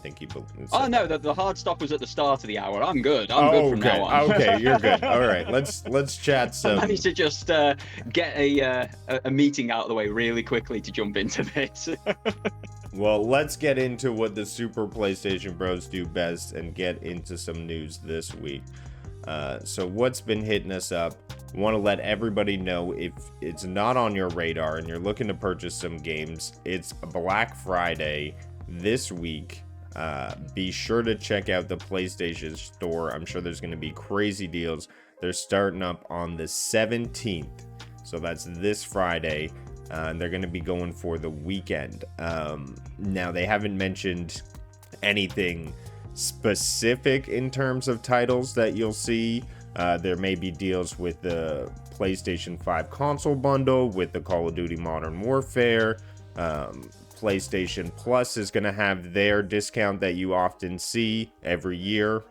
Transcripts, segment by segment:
think he Oh said no, that. the hard stop was at the start of the hour. I'm good. I'm good from now on. Okay, you're good. All right, let's chat I some. managed to just get a meeting out of the way really quickly to jump into this. Well, let's get into what the Super PlayStation Bros do best and get into some news this week. So what's been hitting us up? Want to let everybody know, if it's not on your radar and you're looking to purchase some games, it's Black Friday this week. Be sure to check out the PlayStation Store. I'm sure there's going to be crazy deals. They're starting up on the 17th, so that's this Friday. And they're going to be going for the weekend. Now, they haven't mentioned anything specific in terms of titles that you'll see. There may be deals with the PlayStation 5 console bundle, with the Call of Duty Modern Warfare. PlayStation Plus is going to have their discount that you often see every year.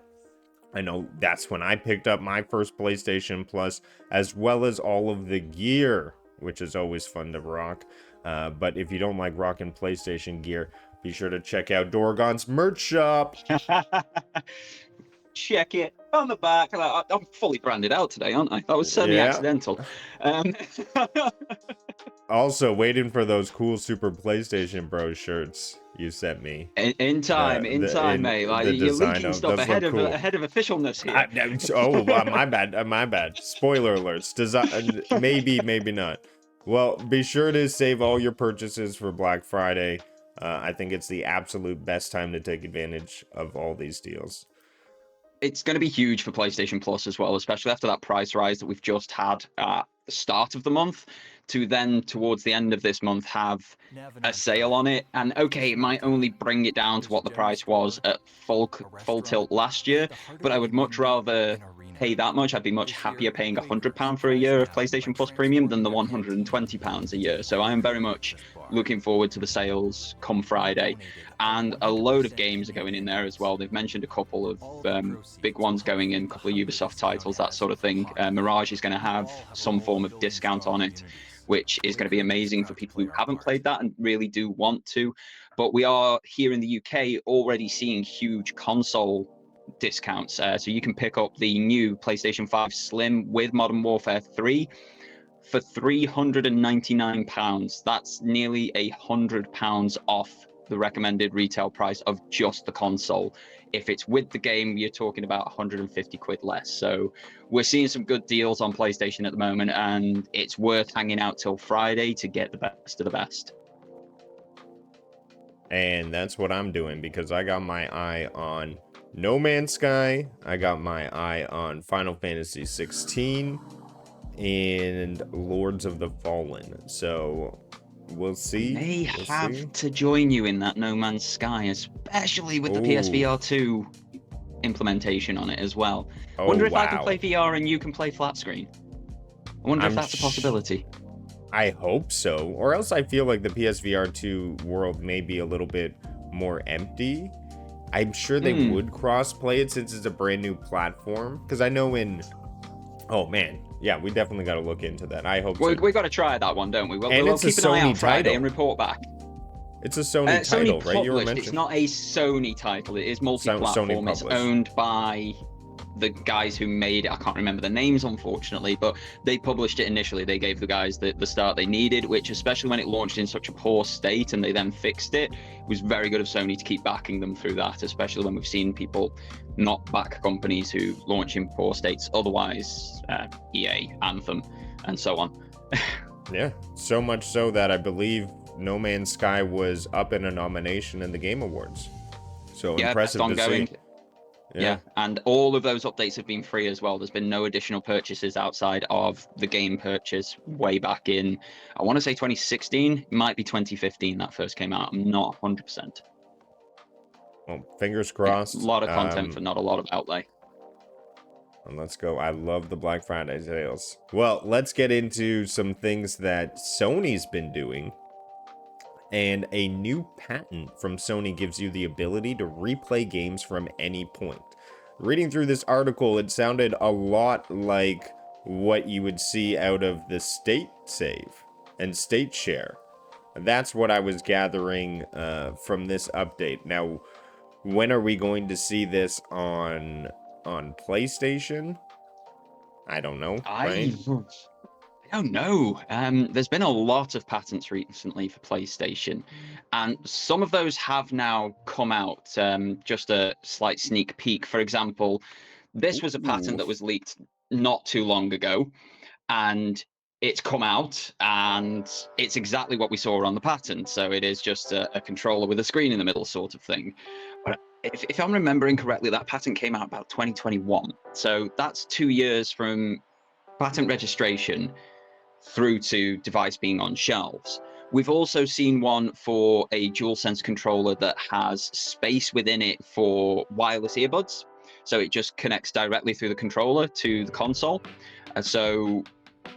I know that's when I picked up my first PlayStation Plus, as well as all of the gear, which is always fun to rock. But if you don't like rocking PlayStation gear, be sure to check out Dorgon's merch shop. Check it on the back. I'm fully branded out today, aren't I? That was semi-accidental. Also, waiting for those cool Super PlayStation Bros shirts you sent me. In time, mate. Like, you're leaking stuff ahead of officialness here. My bad. Spoiler alerts. Design, maybe not. Well, be sure to save all your purchases for Black Friday. I think it's the absolute best time to take advantage of all these deals. It's going to be huge for PlayStation Plus as well, especially after that price rise that we've just had at the start of the month, to then towards the end of this month have a sale on it. And okay, it might only bring it down to what the price was at full tilt last year, but I would much rather pay that much. I'd be much happier paying £100 for a year of PlayStation Plus Premium than the £120 a year. So I am very much looking forward to the sales come Friday. And a load of games are going in there as well. They've mentioned a couple of big ones going in, a couple of Ubisoft titles, that sort of thing. Mirage is going to have some form of discount on it, which is going to be amazing for people who haven't played that and really do want to. But we are here in the UK already seeing huge console discounts. So you can pick up the new PlayStation 5 Slim with Modern Warfare 3 for £399. That's nearly £100 off the recommended retail price of just the console. If it's with the game, you're talking about 150 quid less. So we're seeing some good deals on PlayStation at the moment, and it's worth hanging out till Friday to get the best of the best. And that's what I'm doing, because I got my eye on No Man's Sky, I got my eye on Final Fantasy 16 and Lords of the Fallen. So we'll see. May have to join you in that No Man's Sky, especially with the PSVR 2 implementation on it as well. I wonder if I can play VR and you can play flat screen. I wonder if that's a possibility. I hope so. Or else I feel like the PSVR 2 world may be a little bit more empty. I'm sure they would cross-play it since it's a brand new platform. Because I know in... Oh, man. Yeah, we definitely got to look into that. I hope so. We got to try that one, don't we? We'll keep an eye out Friday and report back. It's a Sony title, right? You were mentioning. It's not a Sony title. It is multi-platform. It's owned by the guys who made it. I can't remember the names, unfortunately, but they published it initially. They gave the guys the start they needed, which, especially when it launched in such a poor state and they then fixed it, was very good of Sony to keep backing them through that, especially when we've seen people not back companies who launch in poor states otherwise, EA, Anthem, and so on. Yeah, so much so that I believe No Man's Sky was up in a nomination in the Game Awards. So impressive to see. Yeah, and all of those updates have been free as well. There's been no additional purchases outside of the game purchase way back in, I want to say 2016, it might be 2015 that first came out. I'm not 100%. Well, fingers crossed. A lot of content for not a lot of outlay. And let's go. I love the Black Friday sales. Well, let's get into some things that Sony's been doing. And a new patent from Sony gives you the ability to replay games from any point. Reading through this article, it sounded a lot like what you would see out of the state save and state share. That's what I was gathering from this update. Now, When are we going to see this on PlayStation? I don't know, right? I don't know. There's been a lot of patents recently for PlayStation, and some of those have now come out. Just a slight sneak peek. For example, this was a patent that was leaked not too long ago, and it's come out, and it's exactly what we saw on the patent. So it is just a controller with a screen in the middle, sort of thing. But if I'm remembering correctly, that patent came out about 2021. So that's 2 years from patent registration through to device being on shelves. We've also seen one for a DualSense controller that has space within it for wireless earbuds. So it just connects directly through the controller to the console. So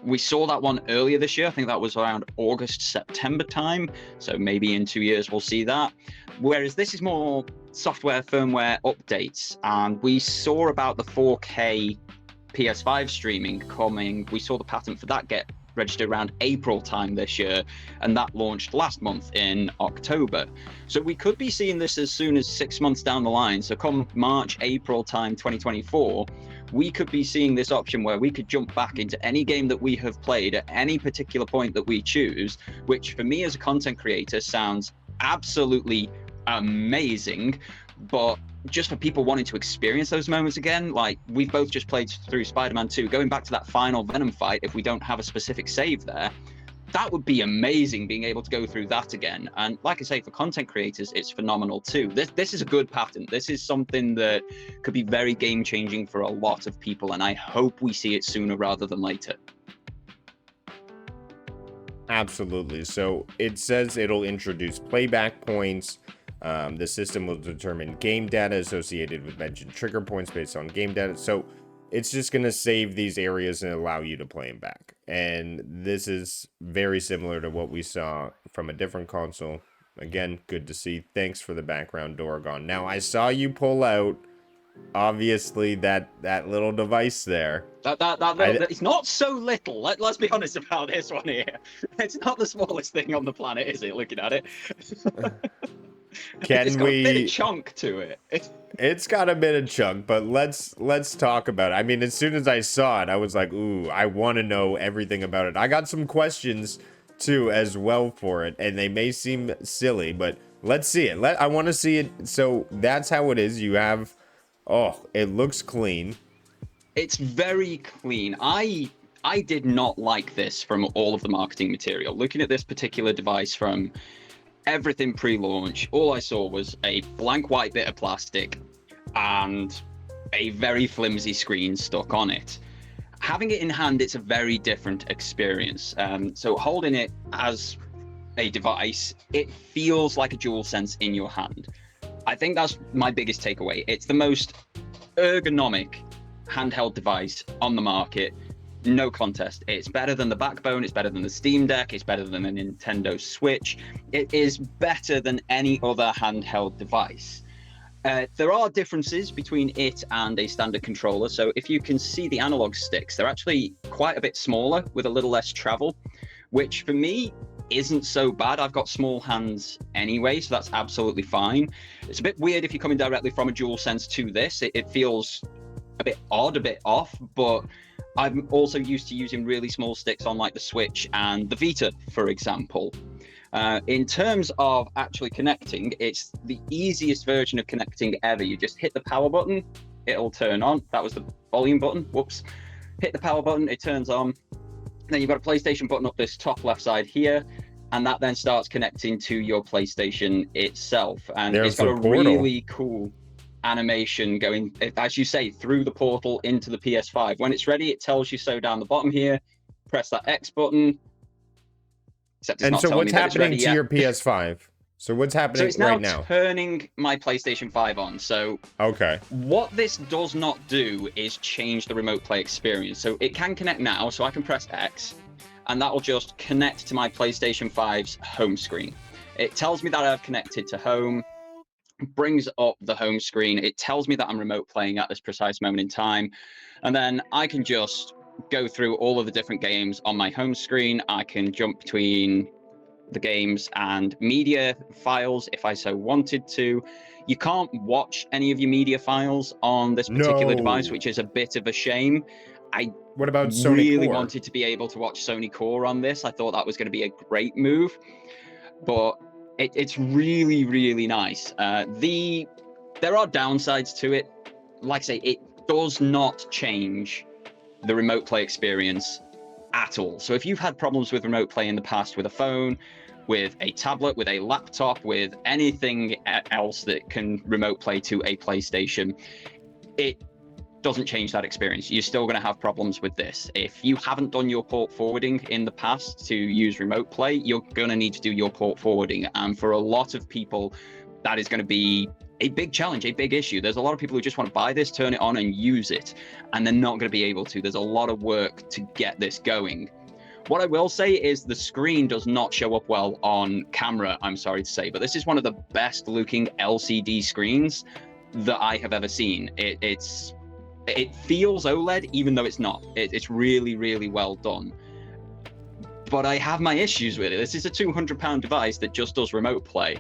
we saw that one earlier this year. I think that was around August, September time. So maybe in 2 years we'll see that. Whereas this is more software, firmware updates. And we saw about the 4K PS5 streaming coming. We saw the patent for that get registered around April time this year, and that launched last month in October. So we could be seeing this as soon as 6 months down the line. So come March, April time 2024, we could be seeing this option where we could jump back into any game that we have played at any particular point that we choose, which for me as a content creator sounds absolutely amazing. But just for people wanting to experience those moments again, like we've both just played through Spider-Man 2, going back to that final Venom fight, if we don't have a specific save there, that would be amazing, being able to go through that again. And like I say, for content creators, it's phenomenal too. This is a good patent. This is something that could be very game-changing for a lot of people, and I hope we see it sooner rather than later. Absolutely. So it says it'll introduce playback points. The system will determine game data associated with mentioned trigger points based on game data. So it's just going to save these areas and allow you to play them back. And this is very similar to what we saw from a different console. Again, good to see. Thanks for the background, Dorgon. Now, I saw you pull out, obviously, that little device there. It's not so little. Let's be honest about this one here. It's not the smallest thing on the planet, is it, looking at it? It's got a bit of chunk to it. It's got a bit of chunk, but let's talk about it. I mean, as soon as I saw it, I was like, ooh, I want to know everything about it. I got some questions too as well for it, and they may seem silly, but let's see it. I want to see it. So that's how it is. You have, it looks clean. It's very clean. I did not like this from all of the marketing material. Looking at this particular device from everything pre-launch, all I saw was a blank white bit of plastic and a very flimsy screen stuck on it. Having it in hand, it's a very different experience. So holding it as a device, it feels like a DualSense in your hand. I think that's my biggest takeaway. It's the most ergonomic handheld device on the market. No contest. It's better than the Backbone, it's better than the Steam Deck, it's better than the Nintendo Switch. It is better than any other handheld device. There are differences between it and a standard controller. So if you can see the analog sticks, they're actually quite a bit smaller with a little less travel, which for me isn't so bad. I've got small hands anyway, so that's absolutely fine. It's a bit weird if you're coming directly from a DualSense to this. It feels a bit odd, a bit off, but I'm also used to using really small sticks on like the Switch and the Vita, for example. In terms of actually connecting, it's the easiest version of connecting ever. You just hit the power button, it'll turn on. That was the volume button, whoops. Hit the power button, it turns on. Then you've got a PlayStation button up this top left side here, and that then starts connecting to your PlayStation itself. And it's got a really cool animation going, as you say, through the portal into the PS5. When it's ready, it tells you so down the bottom here. Press that X button. Except it's and not so what's happening to yet. your PS5? So what's happening right now? So it's now turning my PlayStation 5 on. So okay, what this does not do is change the remote play experience. So it can connect now, so I can press X, and that will just connect to my PlayStation 5's home screen. It tells me that I've connected to home, brings up the home screen. It tells me that I'm remote playing at this precise moment in time. And then I can just go through all of the different games on my home screen. I can jump between the games and media files if I so wanted to. You can't watch any of your media files on this particular device, which is a bit of a shame. What about Sony really Core? wanted to be able to watch Sony Core on this. I thought that was going to be a great move, but it's really, really nice. There are downsides to it. Like I say, it does not change the remote play experience at all. So if you've had problems with remote play in the past with a phone, with a tablet, with a laptop, with anything else that can remote play to a PlayStation, it doesn't change that experience. You're still going to have problems with this. If you haven't done your port forwarding in the past to use remote play, you're going to need to do your port forwarding. And for a lot of people, that is going to be a big challenge, a big issue. There's a lot of people who just want to buy this, turn it on and use it, and they're not going to be able to. There's a lot of work to get this going. What I will say is the screen does not show up well on camera, I'm sorry to say, but this is one of the best looking LCD screens that I have ever seen. It feels OLED, even though it's not. It's really, really well done. But I have my issues with it. This is a £200 device that just does remote play.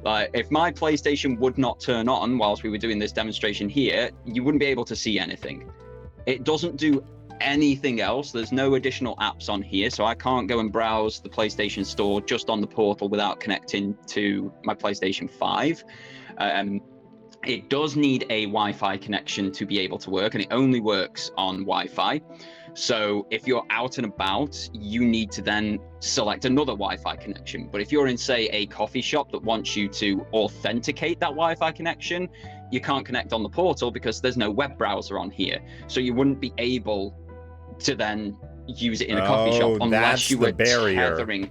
Like, if my PlayStation would not turn on whilst we were doing this demonstration here, you wouldn't be able to see anything. It doesn't do anything else. There's no additional apps on here, so I can't go and browse the PlayStation Store just on the portal without connecting to my PlayStation 5. It does need a Wi-Fi connection to be able to work, and it only works on Wi-Fi. So if you're out and about, you need to then select another Wi-Fi connection. But if you're in, say, a coffee shop that wants you to authenticate that Wi-Fi connection, you can't connect on the portal because there's no web browser on here. So you wouldn't be able to then use it in a coffee shop unless you were tethering.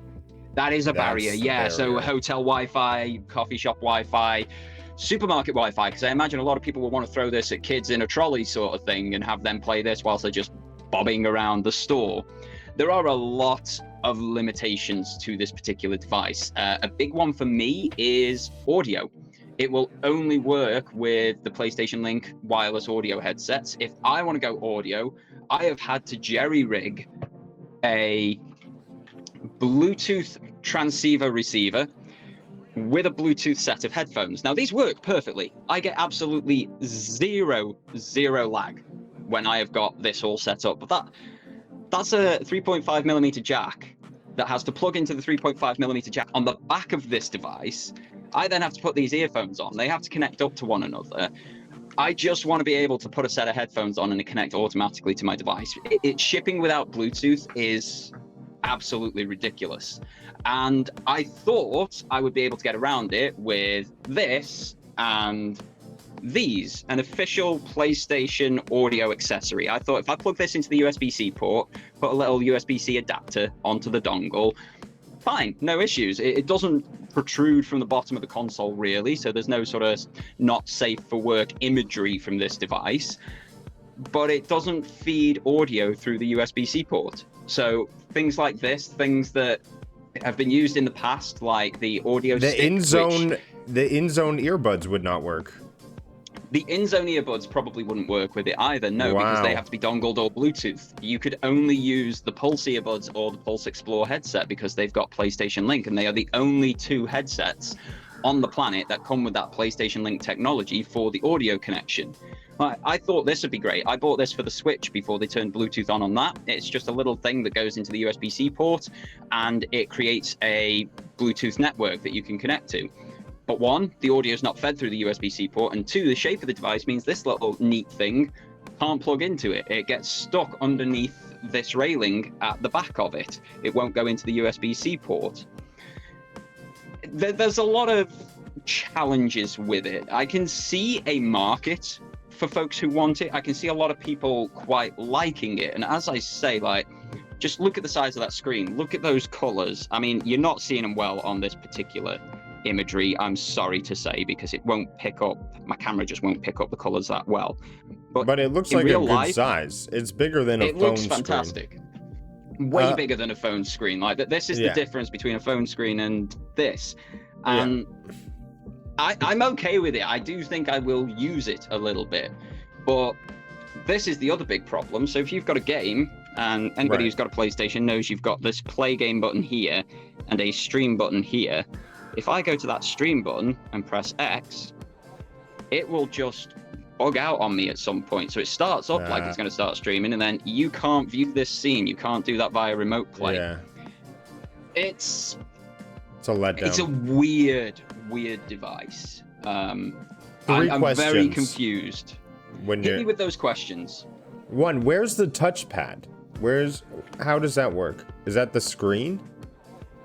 That is a barrier, yeah. So hotel Wi-Fi, coffee shop Wi-Fi, supermarket Wi-Fi, because I imagine a lot of people will want to throw this at kids in a trolley sort of thing and have them play this whilst they're just bobbing around the store. There are a lot of limitations to this particular device. A big one for me is audio. It will only work with the PlayStation Link wireless audio headsets. If I want to go audio, I have had to jerry-rig a Bluetooth transceiver receiver with a Bluetooth set of headphones. Now, these work perfectly. I get absolutely zero lag when I have got this all set up. But that's a 3.5mm jack that has to plug into the 3.5mm jack on the back of this device. I then have to put these earphones on. They have to connect up to one another. I just want to be able to put a set of headphones on and it connect automatically to my device. Shipping without Bluetooth is absolutely ridiculous. And I thought I would be able to get around it with this and these, an official PlayStation audio accessory. I thought if I plug this into the USB-C port, put a little USB-C adapter onto the dongle, fine, no issues. It doesn't protrude from the bottom of the console really, so there's no sort of not safe for work imagery from this device, but it doesn't feed audio through the USB-C port. So things like this, things that have been used in the past, like the audio stick, the in-zone earbuds would not work. The in-zone earbuds probably wouldn't work with it either, no, because they have to be dongled or Bluetooth. You could only use the Pulse earbuds or the Pulse Explore headset because they've got PlayStation Link, and they are the only two headsets on the planet that come with that PlayStation Link technology for the audio connection. I thought this would be great. I bought this for the Switch before they turned Bluetooth on that. It's just a little thing that goes into the USB-C port, and it creates a Bluetooth network that you can connect to. But one, the audio is not fed through the USB-C port, and two, the shape of the device means this little neat thing can't plug into it. It gets stuck underneath this railing at the back of it. It won't go into the USB-C port. There's a lot of challenges with it. I can see a market for folks who want it. I can see a lot of people quite liking it. And as I say, like, just look at the size of that screen. Look at those colors. I mean, you're not seeing them well on this particular imagery, I'm sorry to say, because it won't pick up, my camera just won't pick up the colors that well. But it looks like a good size. It's bigger than a phone screen. It looks fantastic. Way bigger than a phone screen. Like, this is the difference between a phone screen and this. And I'm okay with it. I do think I will use it a little bit. But this is the other big problem. So if you've got a game, and anybody who's got a PlayStation knows you've got this play game button here. and a stream button here. If I go to that stream button and press X, it will just bug out on me at some point. So it starts up like it's going to start streaming, and then you can't view this scene. You can't do that via remote play. Yeah. It's a letdown. It's a weird device. I'm very confused. Hit me with those questions. One, where's the touchpad? How does that work? Is that the screen?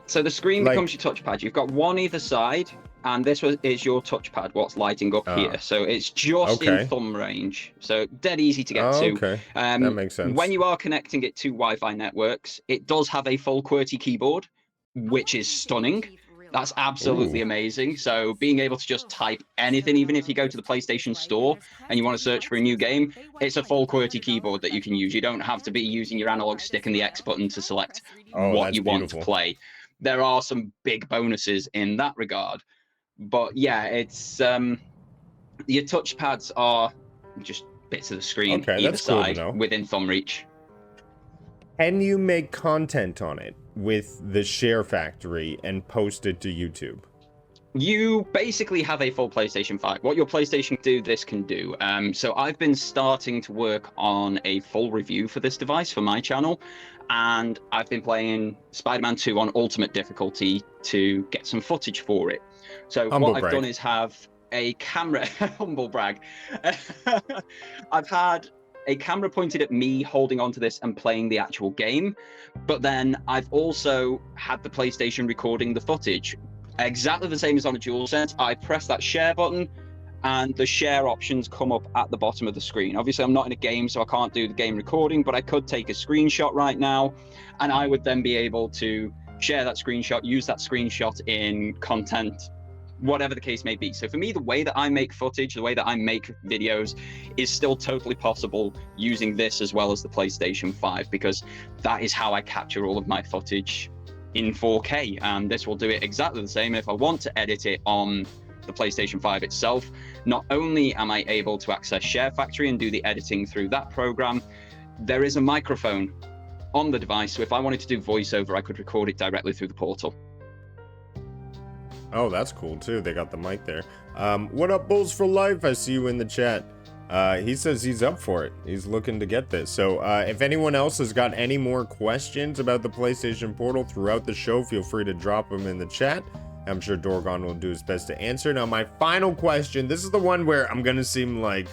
So the screen becomes your touchpad. You've got one either side, and this is your touchpad, what's lighting up here. So it's just in thumb range. So dead easy to get to. Okay. That makes sense. When you are connecting it to Wi-Fi networks, it does have a full QWERTY keyboard, which is stunning. That's absolutely amazing. So being able to just type anything, even if you go to the PlayStation Store and you want to search for a new game, it's a full QWERTY keyboard that you can use. You don't have to be using your analog stick and the X button to select what you want to play. There are some big bonuses in that regard. But yeah, it's your touchpads are just bits of the screen either side within thumb reach. Can you make content on it with the Share Factory and post it to YouTube? You basically have a full PlayStation 5. What your PlayStation this can do. So I've been starting to work on a full review for this device for my channel, and I've been playing Spider-Man 2 on ultimate difficulty to get some footage for it. So what I've done is have a camera, humble brag. I've had a camera pointed at me holding onto this and playing the actual game, but then I've also had the PlayStation recording the footage. Exactly the same as on a DualSense. I press that share button and the share options come up at the bottom of the screen. Obviously, I'm not in a game, so I can't do the game recording, but I could take a screenshot right now, and I would then be able to share that screenshot, use that screenshot in content, whatever the case may be. So for me, the way that I make footage, the way that I make videos is still totally possible using this as well as the PlayStation 5, because that is how I capture all of my footage in 4K. And this will do it exactly the same. If I want to edit it on the PlayStation 5 itself, not only am I able to access Share Factory and do the editing through that program, there is a microphone on the device. So if I wanted to do voiceover, I could record it directly through the portal. Oh, that's cool too. They got the mic there. What up, Bulls for Life? I see you in the chat. He says he's up for it. He's looking to get this. So if anyone else has got any more questions about the PlayStation Portal throughout the show, feel free to drop them in the chat. I'm sure Dorgon will do his best to answer. Now, my final question. This is the one where I'm going to seem like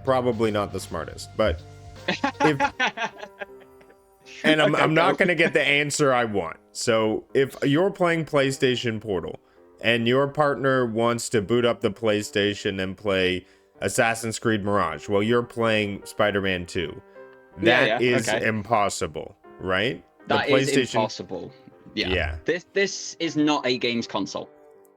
probably not the smartest, but if... And I'm not going to get the answer I want. So if you're playing PlayStation Portal and your partner wants to boot up the PlayStation and play Assassin's Creed Mirage while you're playing Spider-Man 2, that is impossible, right? That is impossible. Yeah. This is not a games console.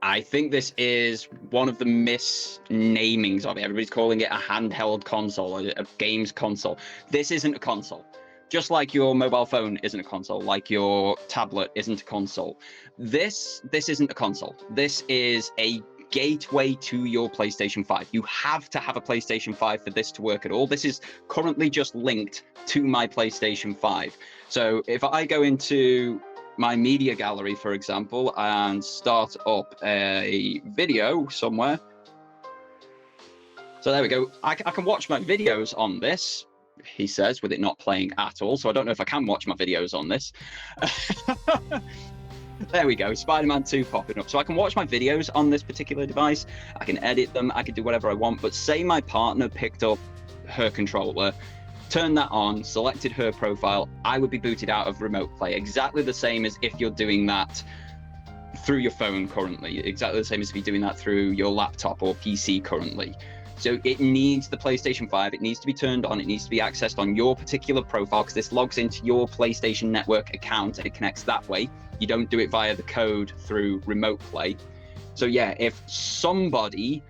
I think this is one of the misnamings of it. Everybody's calling it a handheld console, a games console. This isn't a console. Just like your mobile phone isn't a console, like your tablet isn't a console. This isn't a console. This is a gateway to your PlayStation 5. You have to have a PlayStation 5 for this to work at all. This is currently just linked to my PlayStation 5. So if I go into my media gallery, for example, and start up a video somewhere. So there we go. I can watch my videos on this. He says, with it not playing at all. So I don't know if I can watch my videos on this. There we go, Spider-Man 2 popping up. So I can watch my videos on this particular device. I can edit them. I can do whatever I want. But say my partner picked up her controller, turned that on, selected her profile, I would be booted out of remote play. Exactly the same as if you're doing that through your phone currently. Exactly the same as if you're doing that through your laptop or PC currently. So it needs the PlayStation 5, it needs to be turned on, it needs to be accessed on your particular profile, because this logs into your PlayStation Network account and it connects that way. You don't do it via the code through remote play. So yeah, if somebody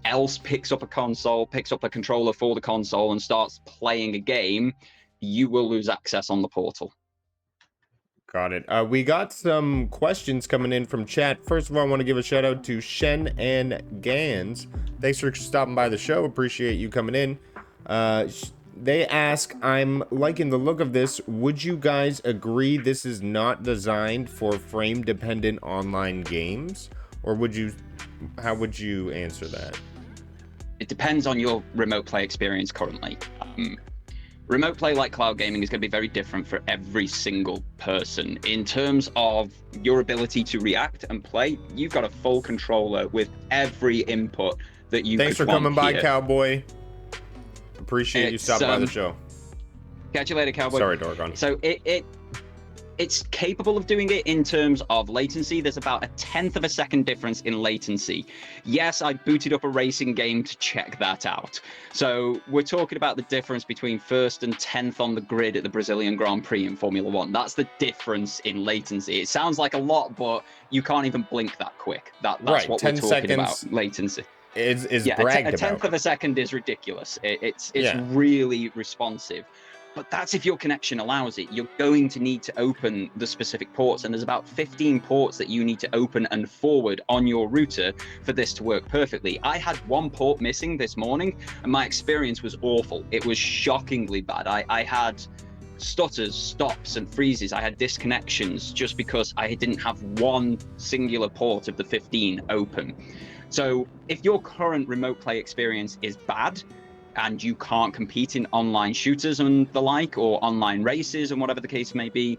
else picks up a console, picks up a controller for the console and starts playing a game, you will lose access on the portal. Got it. We got some questions coming in from chat. First of all, I want to give a shout out to Shen and Gans. Thanks for stopping by the show. Appreciate you coming in. They ask, I'm liking the look of this. Would you guys agree this is not designed for frame-dependent online games? Or how would you answer that? It depends on your remote play experience currently. Remote play like cloud gaming is going to be very different for every single person. In terms of your ability to react and play, you've got a full controller with every input that you Thanks for coming by, Cowboy. Appreciate you stopping by the show. Catch you later, Cowboy. Sorry, Dorgon. So it's capable of doing it in terms of latency. There's about a 1/10 of a second difference in latency. Yes, I booted up a racing game to check that out. So we're talking about the difference between 1st and 10th on the grid at the Brazilian Grand Prix in Formula One. That's the difference in latency. It sounds like a lot, but you can't even blink that quick. That's right, what we're talking about, latency. Is bragged a 10th about. of a second is ridiculous. It's really responsive. But that's if your connection allows it. You're going to need to open the specific ports, and there's about 15 ports that you need to open and forward on your router for this to work perfectly. I had one port missing this morning, and my experience was awful. It was shockingly bad. I had stutters, stops, and freezes. I had disconnections just because I didn't have one singular port of the 15 open. So if your current remote play experience is bad, and you can't compete in online shooters and the like, or online races and whatever the case may be,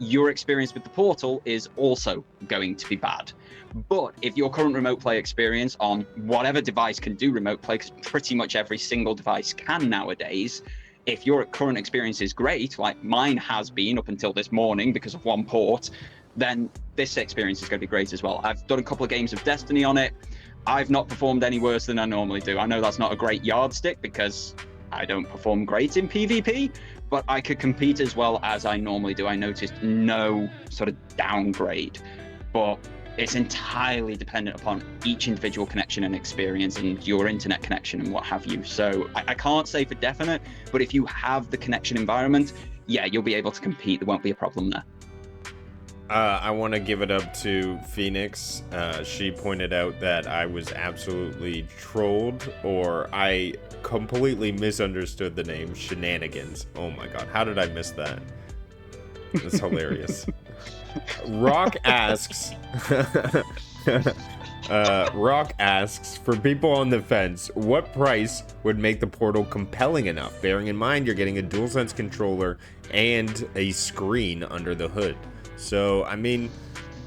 your experience with the portal is also going to be bad. But if your current remote play experience on whatever device can do remote play, because pretty much every single device can nowadays, if your current experience is great, like mine has been up until this morning because of one port, then this experience is going to be great as well. I've done a couple of games of Destiny on it. I've not performed any worse than I normally do. I know that's not a great yardstick because I don't perform great in PvP, but I could compete as well as I normally do. I noticed no sort of downgrade, but it's entirely dependent upon each individual connection and experience and your internet connection and what have you. So I can't say for definite, but if you have the connection environment, yeah, you'll be able to compete. There won't be a problem there. I want to give it up to Phoenix. She pointed out that I was absolutely trolled, or I completely misunderstood the name Shenanigans. Oh my god, how did I miss that? That's hilarious. Rock asks, for people on the fence, what price would make the Portal compelling enough, bearing in mind you're getting a DualSense controller and a screen under the hood? So, I mean,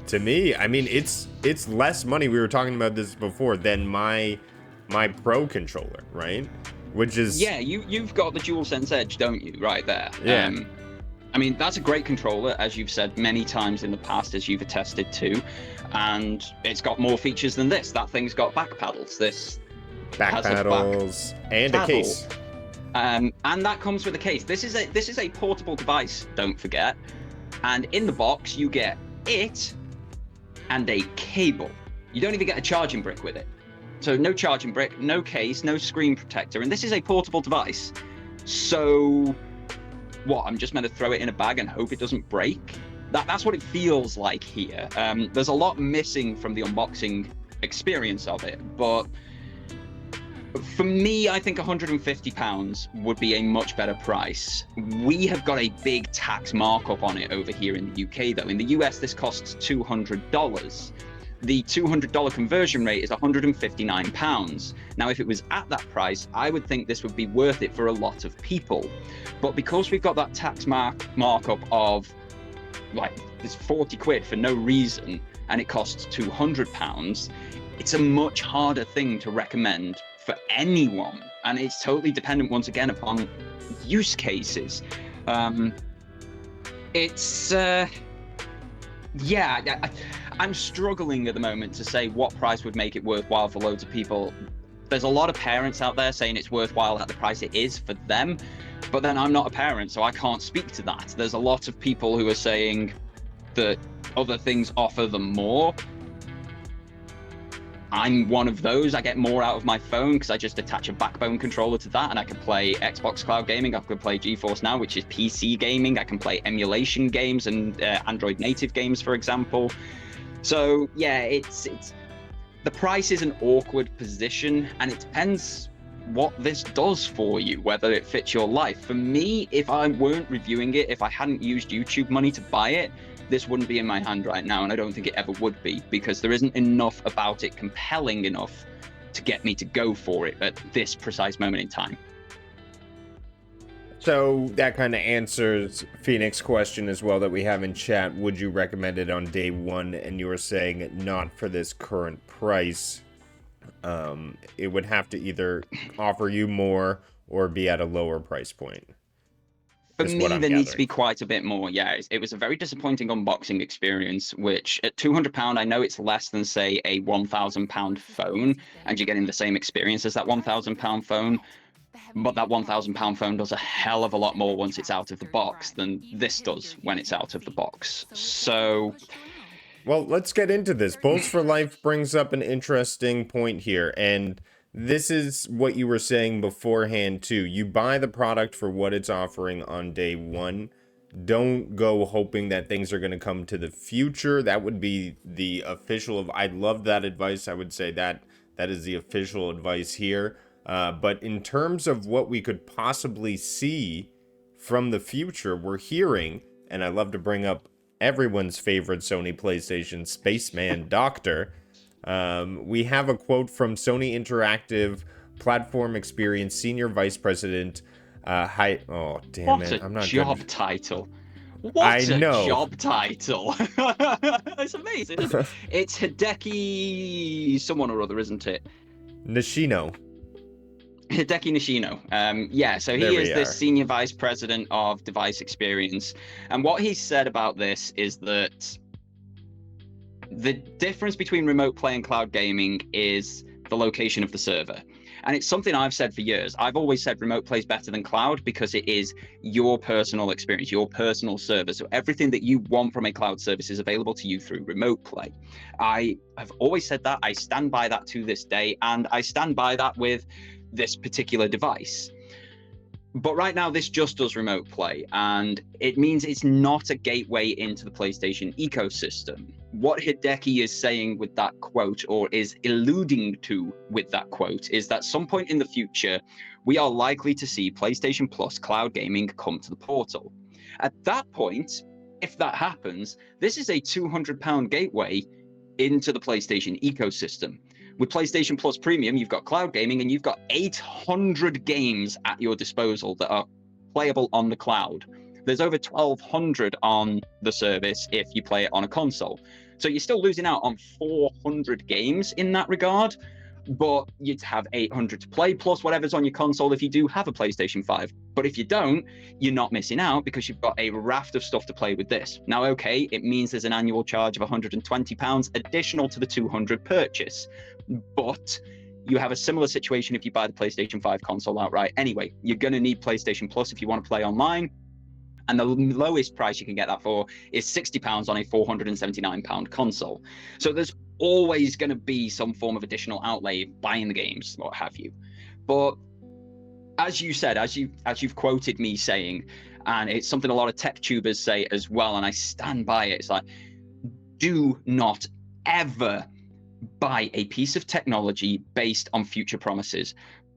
to me, it's less money. We were talking about this before than my Pro controller, right? Which is... Yeah, you've got the DualSense Edge, don't you? Right there. Yeah. I mean, that's a great controller, as you've said many times in the past, as you've attested to. And it's got more features than this. That thing's got back paddles. This back paddles and a case. And that comes with a case. This is a portable device, don't forget. And in the box, you get it and a cable. You don't even get a charging brick with it. So no charging brick, no case, no screen protector. And this is a portable device. So what, I'm just meant to throw it in a bag and hope it doesn't break? That's what it feels like here. There's a lot missing from the unboxing experience of it. But for me, I think £150 would be a much better price. We have got a big tax markup on it over here in the UK, though. In the US, this costs $200. The $200 conversion rate is £159. Now, if it was at that price, I would think this would be worth it for a lot of people. But because we've got that tax markup of, like, it's 40 quid for no reason, and it costs £200, it's a much harder thing to recommend for anyone, and it's totally dependent once again upon use cases. I'm struggling at the moment to say what price would make it worthwhile for loads of people. There's a lot of parents out there saying it's worthwhile at the price it is for them, but then I'm not a parent, so I can't speak to that. There's a lot of people who are saying that other things offer them more. I'm one of those. I get more out of my phone because I just attach a backbone controller to that, and I can play Xbox Cloud Gaming. I can play GeForce Now, which is PC gaming. I can play emulation games and Android native games, for example. So yeah, it's the price is an awkward position, and it depends what this does for you, whether it fits your life. For me, if I weren't reviewing it, if I hadn't used YouTube money to buy it, this wouldn't be in my hand right now, and I don't think it ever would be, because there isn't enough about it compelling enough to get me to go for it at this precise moment in time. So that kind of answers Phoenix's question as well that we have in chat. Would you recommend it on day one? And you were saying not for this current price. It would have to either offer you more or be at a lower price point. For me, there needs to be quite a bit more. Yeah, it was a very disappointing unboxing experience, which at £200, I know it's less than, say, a £1,000 phone, and you're getting the same experience as that £1,000 phone. But that £1,000 phone does a hell of a lot more once it's out of the box than this does when it's out of the box. So... well, let's get into this. Bulls for Life brings up an interesting point here, and this is what you were saying beforehand, too. You buy the product for what it's offering on day one. Don't go hoping that things are going to come to the future. That would be the official... I love that advice. I would say that is the official advice here. But in terms of what we could possibly see from the future, we're hearing, and I love to bring up everyone's favorite Sony PlayStation, Spaceman Doctor. We have a quote from Sony Interactive Platform Experience Senior Vice President. Oh, damn what it. I'm not a job good. title. What I know. Job title. It's amazing, isn't it? It's Hideki someone or other, isn't it? Nishino. Hideki Nishino. Yeah, so he is the Senior Vice President of Device Experience. And what he said about this is that the difference between remote play and cloud gaming is the location of the server. And it's something I've said for years. I've always said remote play is better than cloud because it is your personal experience, your personal server. So everything that you want from a cloud service is available to you through remote play. I have always said that. I stand by that to this day. And I stand by that with this particular device. But right now, this just does remote play, and it means it's not a gateway into the PlayStation ecosystem. What Hideki is saying with that quote, or is alluding to with that quote, is that some point in the future, we are likely to see PlayStation Plus cloud gaming come to the portal. At that point, if that happens, this is a £200 gateway into the PlayStation ecosystem. With PlayStation Plus Premium, you've got cloud gaming and you've got 800 games at your disposal that are playable on the cloud. There's over 1,200 on the service if you play it on a console. So you're still losing out on 400 games in that regard, but you'd have 800 to play plus whatever's on your console if you do have a PlayStation 5. But if you don't, you're not missing out because you've got a raft of stuff to play with this. Now, okay, it means there's an annual charge of £120 additional to the 200 purchase, but you have a similar situation if you buy the PlayStation 5 console outright. Anyway, you're going to need PlayStation Plus if you want to play online. And the lowest price you can get that for is £60 on a £479 console. So there's always going to be some form of additional outlay buying the games, what have you. But as you said, as you've quoted me saying, and it's something a lot of tech tubers say as well, and I stand by it, it's like, do not ever buy a piece of technology based on future promises.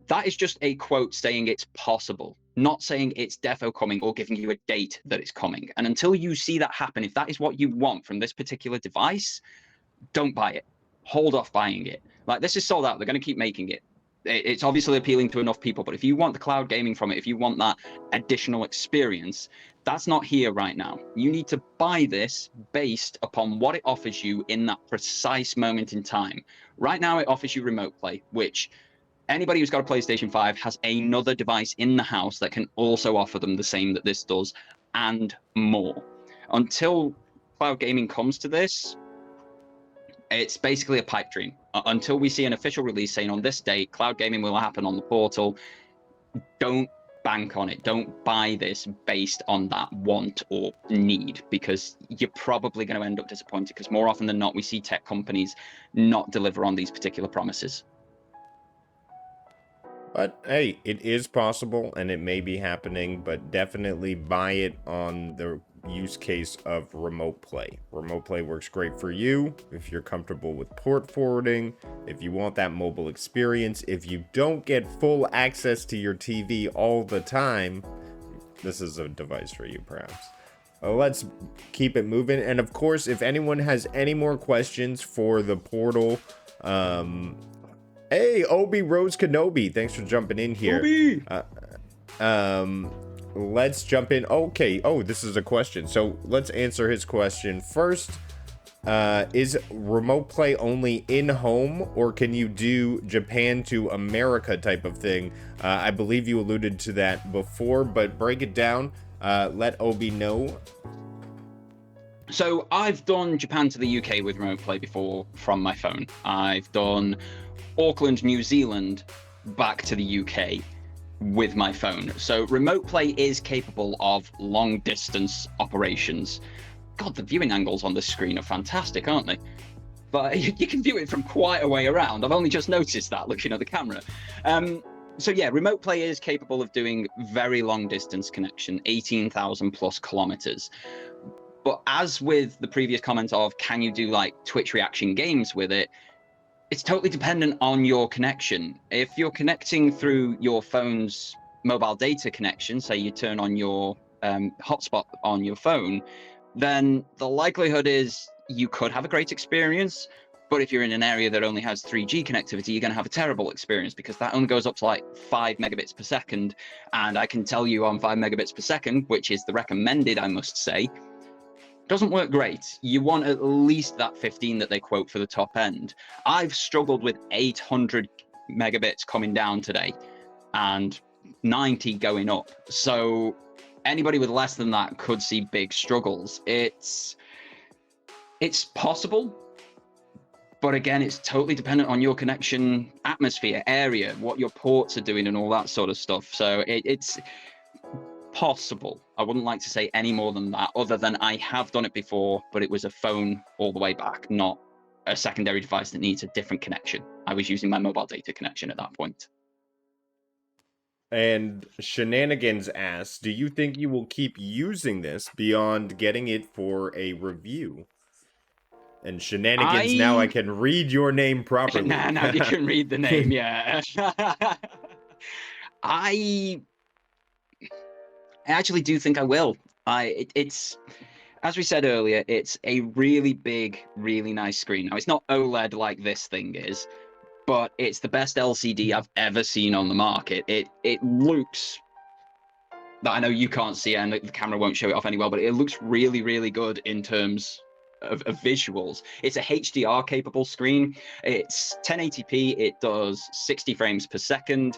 That is just a quote saying it's possible, not saying it's defo coming or giving you a date that it's coming. And until you see that happen, if that is what you want from this particular device, don't buy it. Hold off buying it. Like, this is sold out. They're going to keep making it. It's obviously appealing to enough people, but if you want the cloud gaming from it, if you want that additional experience, that's not here right now. You need to buy this based upon what it offers you in that precise moment in time. Right now, it offers you remote play, which anybody who's got a PlayStation 5 has another device in the house that can also offer them the same that this does and more. Until cloud gaming comes to this, it's basically a pipe dream. Until we see an official release saying on this date, cloud gaming will happen on the portal, don't bank on it. Don't buy this based on that want or need, because you're probably going to end up disappointed, because more often than not, we see tech companies not deliver on these particular promises. But hey, it is possible and it may be happening, but definitely buy it on the use case of remote play. Remote play works great for you if you're comfortable with port forwarding, if you want that mobile experience, if you don't get full access to your TV all the time, this is a device for you perhaps. Let's keep it moving. And of course, if anyone has any more questions for the portal, hey, Obi Rose Kenobi, thanks for jumping in here. Obi! Let's jump in. Okay. Oh, this is a question. So let's answer his question first. Is remote play only in home, or can you do Japan to America type of thing? I believe you alluded to that before, but break it down. Let Obi know. So I've done Japan to the UK with remote play before from my phone. I've done Auckland, New Zealand back to the UK with my phone. So remote play is capable of long distance operations. God, the viewing angles on this screen are fantastic, aren't they? But you can view it from quite a way around. I've only just noticed that looking at the camera. So yeah, remote play is capable of doing very long distance connection, 18,000 plus kilometers. But as with the previous comment of, can you do like Twitch reaction games with it? It's totally dependent on your connection. If you're connecting through your phone's mobile data connection, say you turn on your hotspot on your phone, then the likelihood is you could have a great experience. But if you're in an area that only has 3G connectivity, you're going to have a terrible experience because that only goes up to like 5 megabits per second. And I can tell you on 5 megabits per second, which is the recommended, I must say, doesn't work great. You want at least that 15 that they quote for the top end. I've struggled with 800 megabits coming down today and 90 going up. So anybody with less than that could see big struggles. It's possible, but again, it's totally dependent on your connection atmosphere, area, what your ports are doing and all that sort of stuff. So it's possible. I wouldn't like to say any more than that, other than I have done it before, but it was a phone all the way back, not a secondary device that needs a different connection. I was using my mobile data connection at that point. And Shenanigans asks, do you think you will keep using this beyond getting it for a review? And Shenanigans, now I can read your name properly. Now you can read the name, yeah. I actually do think I will. It's, as we said earlier, it's a really big, really nice screen. Now, it's not OLED like this thing is, but it's the best LCD I've ever seen on the market. It looks, I know you can't see it and the camera won't show it off any well, but it looks really, really good in terms of visuals. It's a HDR capable screen. It's 1080p. It does 60 frames per second.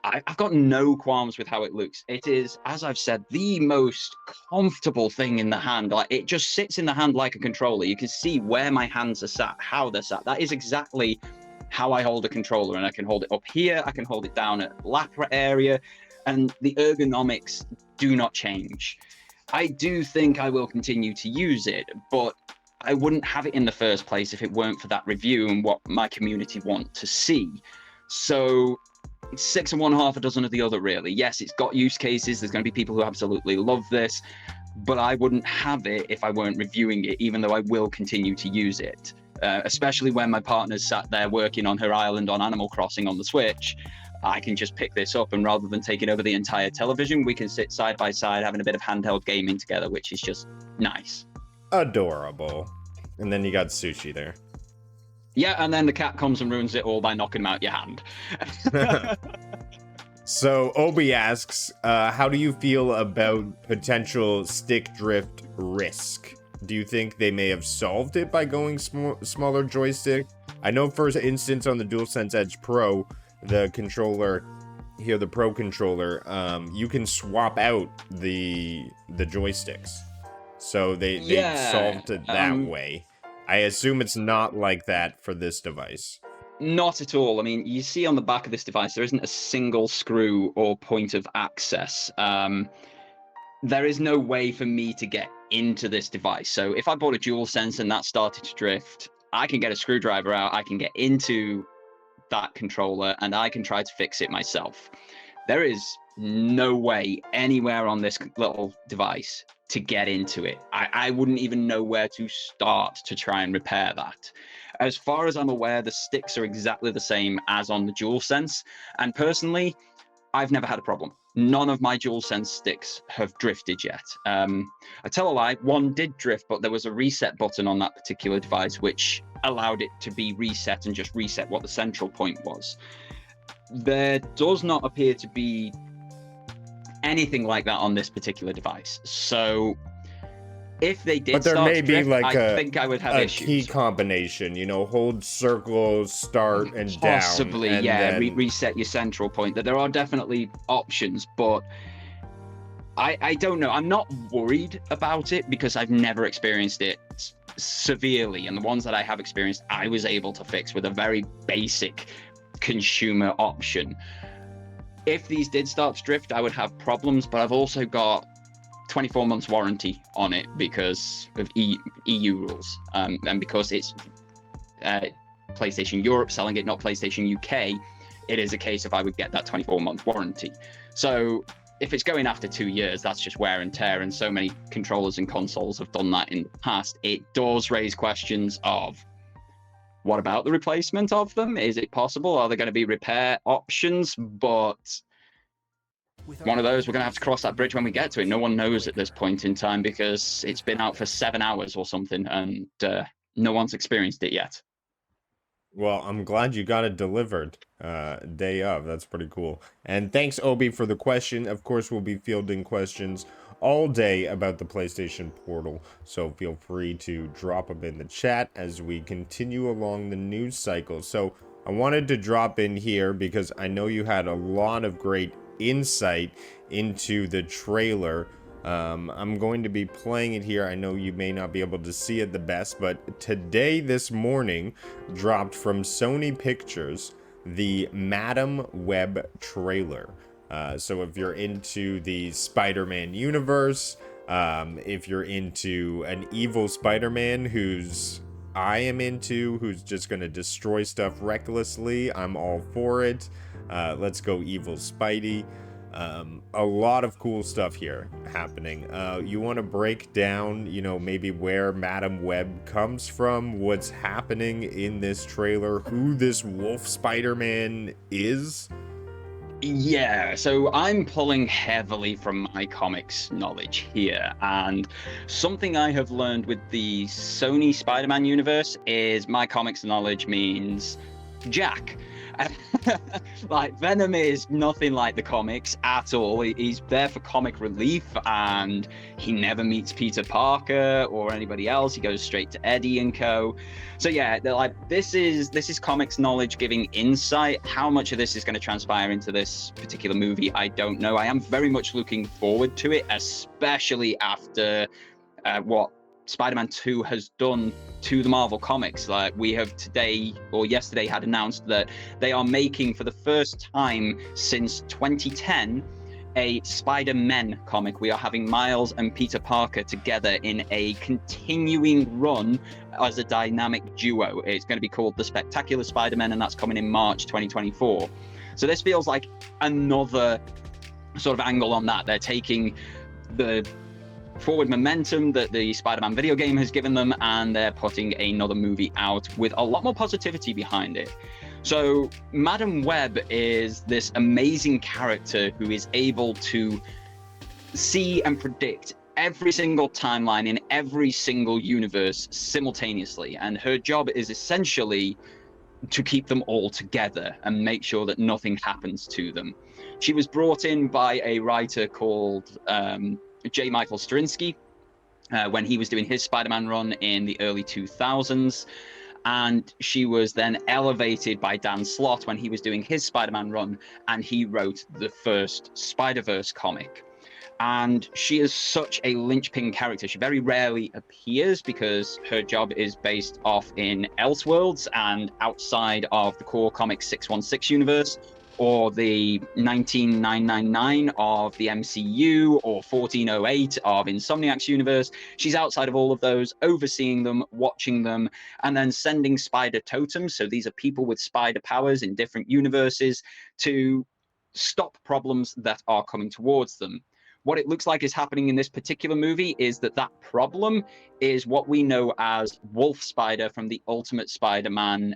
I've got no qualms with how it looks. It is, as I've said, the most comfortable thing in the hand. Like, it just sits in the hand like a controller. You can see where my hands are sat, how they're sat. That is exactly how I hold a controller, and I can hold it up here, I can hold it down at lap area, and the ergonomics do not change. I do think I will continue to use it, but I wouldn't have it in the first place if it weren't for that review and what my community want to see. So 6 and 1/2 a dozen of the other, really. Yes, it's got use cases. There's going to be people who absolutely love this, but I wouldn't have it if I weren't reviewing it, even though I will continue to use it. Especially when my partner's sat there working on her island on Animal Crossing on the Switch, I can just pick this up, and rather than taking over the entire television, we can sit side by side having a bit of handheld gaming together, which is just nice. Adorable. And then you got Sushi there. Yeah, and then the cat comes and ruins it all by knocking him out your hand. So Obi asks, how do you feel about potential stick drift risk? Do you think they may have solved it by going smaller joystick? I know, for instance, on the DualSense Edge Pro, the controller here, the Pro controller, you can swap out the joysticks. So they solved it that way. I assume it's not like that for this device. Not at all. I mean, you see on the back of this device, there isn't a single screw or point of access. There is no way for me to get into this device. So if I bought a DualSense and that started to drift, I can get a screwdriver out, I can get into that controller, and I can try to fix it myself. There is no way anywhere on this little device to get into it. I wouldn't even know where to start to try and repair that. As far as I'm aware, the sticks are exactly the same as on the DualSense, and personally, I've never had a problem. None of my DualSense sticks have drifted yet. I tell a lie, one did drift, but there was a reset button on that particular device which allowed it to be reset and just reset what the central point was. There does not appear to be anything like that on this particular device. So if they did start to drift, I think I would have issues. Key combination, you know, hold circle, start, and possibly, down. yeah, then... reset your central point. That there are definitely options, but I don't know. I'm not worried about it because I've never experienced it severely, and the ones that I have experienced, I was able to fix with a very basic consumer option. If these did start to drift, I would have problems, but I've also got 24 months warranty on it because of EU rules, and because it's PlayStation Europe selling it, not PlayStation UK, it is a case of I would get that 24-month warranty. So if it's going after 2 years, that's just wear and tear, and so many controllers and consoles have done that in the past. It does raise questions of, what about the replacement of them? Is it possible? Are there going to be repair options? But one of those, we're going to have to cross that bridge when we get to it. No one knows at this point in time because it's been out for 7 hours or something, and no one's experienced it yet. Well, I'm glad you got it delivered day of. That's pretty cool. And thanks, Obi, for the question. Of course, we'll be fielding questions all day about the PlayStation Portal, so feel free to drop them in the chat as we continue along the news cycle. So I wanted to drop in here because I know you had a lot of great insight into the trailer. I'm going to be playing it here. I know you may not be able to see it the best, but today, this morning, dropped from Sony Pictures the Madam Web trailer. So if you're into the Spider-Man universe, if you're into an evil Spider-Man who's just going to destroy stuff recklessly, I'm all for it. Let's go evil Spidey. A lot of cool stuff here happening. You want to break down, you know, maybe where Madam Web comes from, what's happening in this trailer, who this Wolf Spider-Man is? Yeah, so I'm pulling heavily from my comics knowledge here, and something I have learned with the Sony Spider-Man universe is my comics knowledge means Jack. Like, Venom is nothing like the comics at all. He's there for comic relief, and he never meets Peter Parker or anybody else. He goes straight to Eddie and co. So yeah, they're like, this is comics knowledge giving insight. How much of this is going to transpire into this particular movie, I don't know. I am very much looking forward to it, especially after what Spider-Man 2 has done to the Marvel Comics. Like, we have today or yesterday had announced that they are making, for the first time since 2010, a Spider-Men comic. We are having Miles and Peter Parker together in a continuing run as a dynamic duo. It's going to be called The Spectacular Spider-Man, and that's coming in March 2024. So this feels like another sort of angle on that. They're taking the forward momentum that the Spider-Man video game has given them, and they're putting another movie out with a lot more positivity behind it. So Madam Web is this amazing character who is able to see and predict every single timeline in every single universe simultaneously, and her job is essentially to keep them all together and make sure that nothing happens to them. She was brought in by a writer called J. Michael Straczynski when he was doing his Spider-Man run in the early 2000s, and she was then elevated by Dan Slott when he was doing his Spider-Man run, and he wrote the first Spider-Verse comic. And she is such a linchpin character. She very rarely appears because her job is based off in Elseworlds and outside of the core Comics 616 universe, or the 19999 of the MCU, or 1408 of Insomniac's universe. She's outside of all of those, overseeing them, watching them, and then sending spider totems. So these are people with spider powers in different universes to stop problems that are coming towards them. what it looks like is happening in this particular movie is that problem is what we know as Wolf Spider from the Ultimate Spider-Man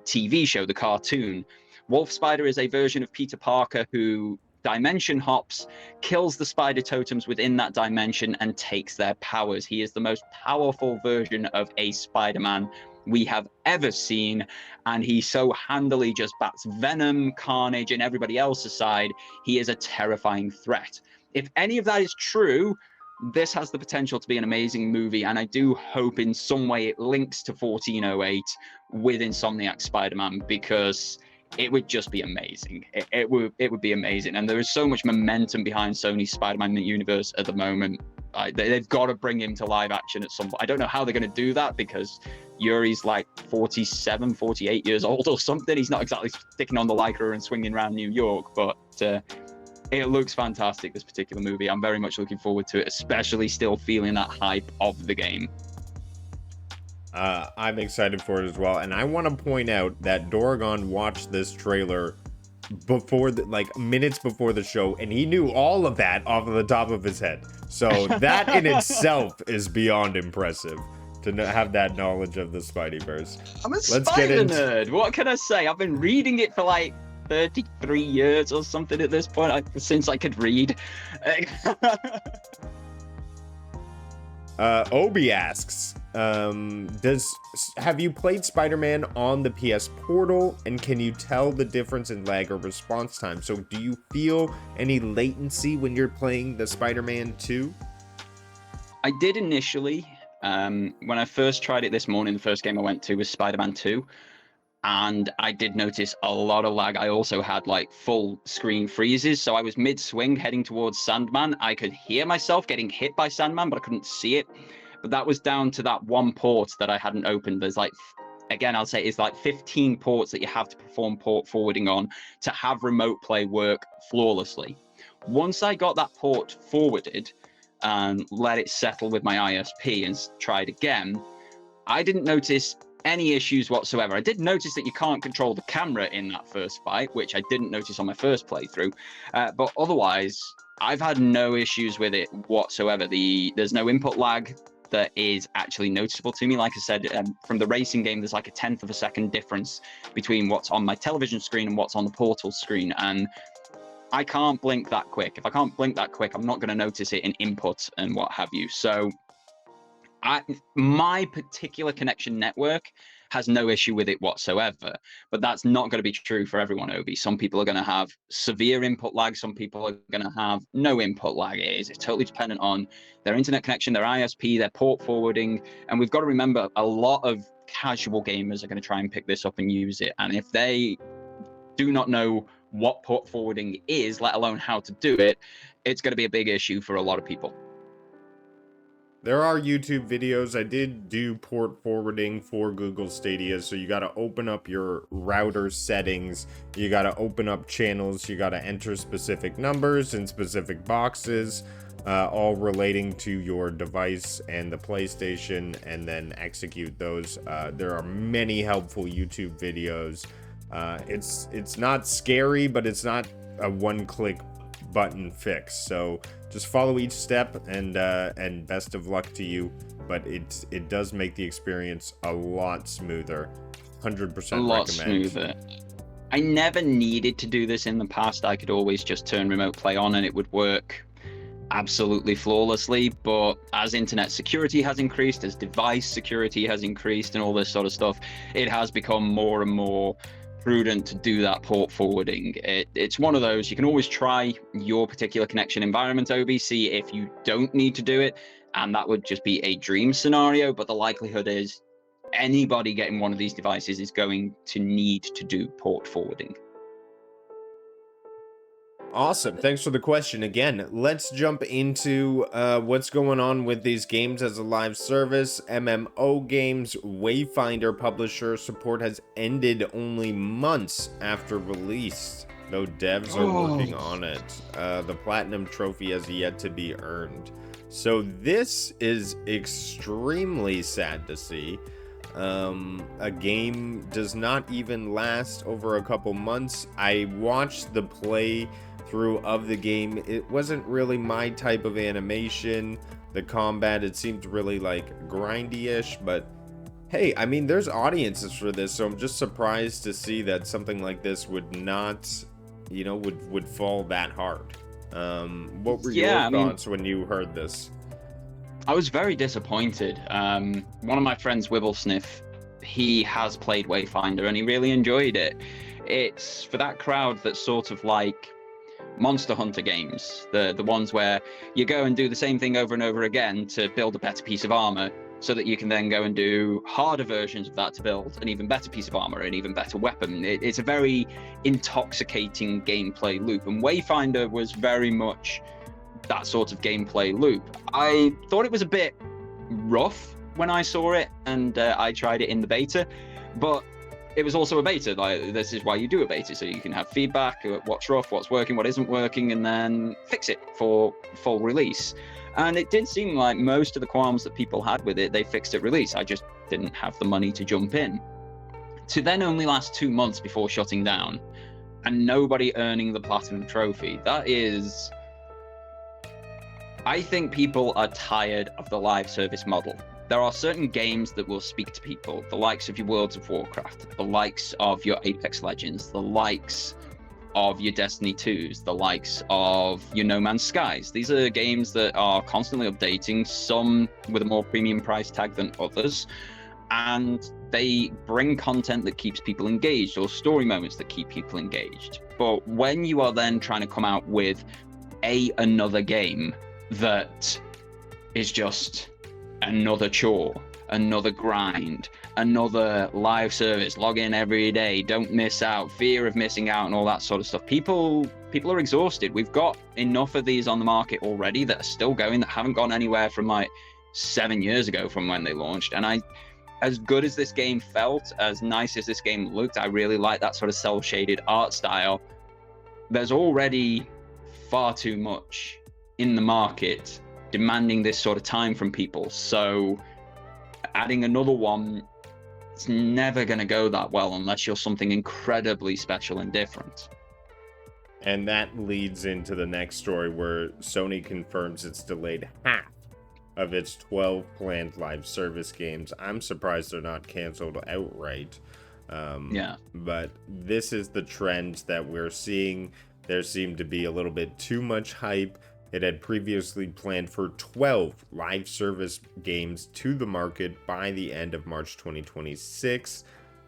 TV show, the cartoon. Wolf Spider is a version of Peter Parker who dimension hops, kills the spider totems within that dimension, and takes their powers. He is the most powerful version of a Spider-Man we have ever seen, and he so handily just bats Venom, Carnage, and everybody else aside. He is a terrifying threat. If any of that is true, this has the potential to be an amazing movie, and I do hope in some way it links to 1408 with Insomniac Spider-Man, because it would just be amazing. It would be amazing, and there is so much momentum behind Sony's Spider-Man universe at the moment. They've got to bring him to live action at some point. I don't know how they're going to do that, because Yuri's like 47, 48 years old or something. He's not exactly sticking on the Lycra and swinging around New York, but it looks fantastic, this particular movie. I'm very much looking forward to it, especially still feeling that hype of the game. I'm excited for it as well, and I want to point out that Dorgon watched this trailer before minutes before the show, and he knew all of that off of the top of his head. So that in itself is beyond impressive, to have that knowledge of the Spideyverse. I'm a spider nerd. What can I say? I've been reading it for like 33 years or something at this point, since I could read. Obi asks, have you played Spider-Man on the PS Portal, and can you tell the difference in lag or response time? So do you feel any latency when you're playing the Spider-Man 2? I did initially. When I first tried it this morning, the first game I went to was Spider-Man 2, and I did notice a lot of lag. I also had like full screen freezes, so I was mid-swing heading towards Sandman. I could hear myself getting hit by Sandman, but I couldn't see it. But that was down to that one port that I hadn't opened. There's like, again, I'll say it's like 15 ports that you have to perform port forwarding on to have remote play work flawlessly. Once I got that port forwarded and let it settle with my ISP and tried again, I didn't notice any issues whatsoever. I did notice that you can't control the camera in that first fight, which I didn't notice on my first playthrough. But otherwise, I've had no issues with it whatsoever. There's no input lag that is actually noticeable to me. Like I said, from the racing game, there's like a 1/10 of a second difference between what's on my television screen and what's on the Portal screen. And I can't blink that quick. If I can't blink that quick, I'm not going to notice it in input and what have you. So my particular connection network has no issue with it whatsoever, but that's not going to be true for everyone, Obi. Some people are going to have severe input lag. Some people are going to have no input lag. It's totally dependent on their internet connection, their ISP, their port forwarding. And we've got to remember, a lot of casual gamers are going to try and pick this up and use it. And if they do not know what port forwarding is, let alone how to do it, it's going to be a big issue for a lot of people. There are YouTube videos. I did do port forwarding for Google Stadia, so you got to open up your router settings, you got to open up channels, you got to enter specific numbers in specific boxes, all relating to your device and the PlayStation, and then execute those. There are many helpful YouTube videos. It's not scary, but it's not a one-click button fix, so just follow each step, and best of luck to you. But it does make the experience a lot smoother. 100% a lot recommend. Smoother. I never needed to do this in the past. I could always just turn remote play on and it would work absolutely flawlessly. But as internet security has increased, as device security has increased, and all this sort of stuff, it has become more and more prudent to do that port forwarding. It's one of those, you can always try your particular connection environment, Obi, see if you don't need to do it, and that would just be a dream scenario. But the likelihood is anybody getting one of these devices is going to need to do port forwarding. Awesome. Thanks for the question. Again, let's jump into what's going on with these games as a live service. MMO games, Wayfinder publisher support has ended only months after release, though devs are working on it. The Platinum Trophy has yet to be earned. So this is extremely sad to see. A game does not even last over a couple months. I watched the play through of the game. It wasn't really my type of animation. The combat, it seemed really like grindy-ish, but hey, I mean, there's audiences for this, so I'm just surprised to see that something like this would not, would fall that hard. What were your thoughts when you heard this? I was very disappointed. One of my friends, Wibblesniff, he has played Wayfinder and he really enjoyed it. It's for that crowd that's sort of like Monster Hunter games, the ones where you go and do the same thing over and over again to build a better piece of armor, so that you can then go and do harder versions of that to build an even better piece of armor, an even better weapon. It's a very intoxicating gameplay loop, and Wayfinder was very much that sort of gameplay loop. I thought it was a bit rough when I saw it, and I tried it in the beta, but it was also a beta. Like, this is why you do a beta, so you can have feedback, what's rough, what's working, what isn't working, and then fix it for full release. And it did seem like most of the qualms that people had with it, they fixed at release. I just didn't have the money to jump in. To then only last 2 months before shutting down, and nobody earning the Platinum Trophy. That is... I think people are tired of the live service model. There are certain games that will speak to people, the likes of your Worlds of Warcraft, the likes of your Apex Legends, the likes of your Destiny 2s, the likes of your No Man's Skies. These are games that are constantly updating, some with a more premium price tag than others, and they bring content that keeps people engaged, or story moments that keep people engaged. But when you are then trying to come out with another game that is just another chore, another grind, another live service, log in every day, don't miss out, fear of missing out, and all that sort of stuff. People are exhausted. We've got enough of these on the market already that are still going, that haven't gone anywhere from like 7 years ago from when they launched. And as good as this game felt, as nice as this game looked, I really like that sort of cel-shaded art style. There's already far too much in the market demanding this sort of time from people. So adding another one, it's never going to go that well unless you're something incredibly special and different. And that leads into the next story, where Sony confirms it's delayed half of its 12 planned live service games. I'm surprised they're not canceled outright. But this is the trend that we're seeing. There seemed to be a little bit too much hype. It had previously planned for 12 live service games to the market by the end of March 2026,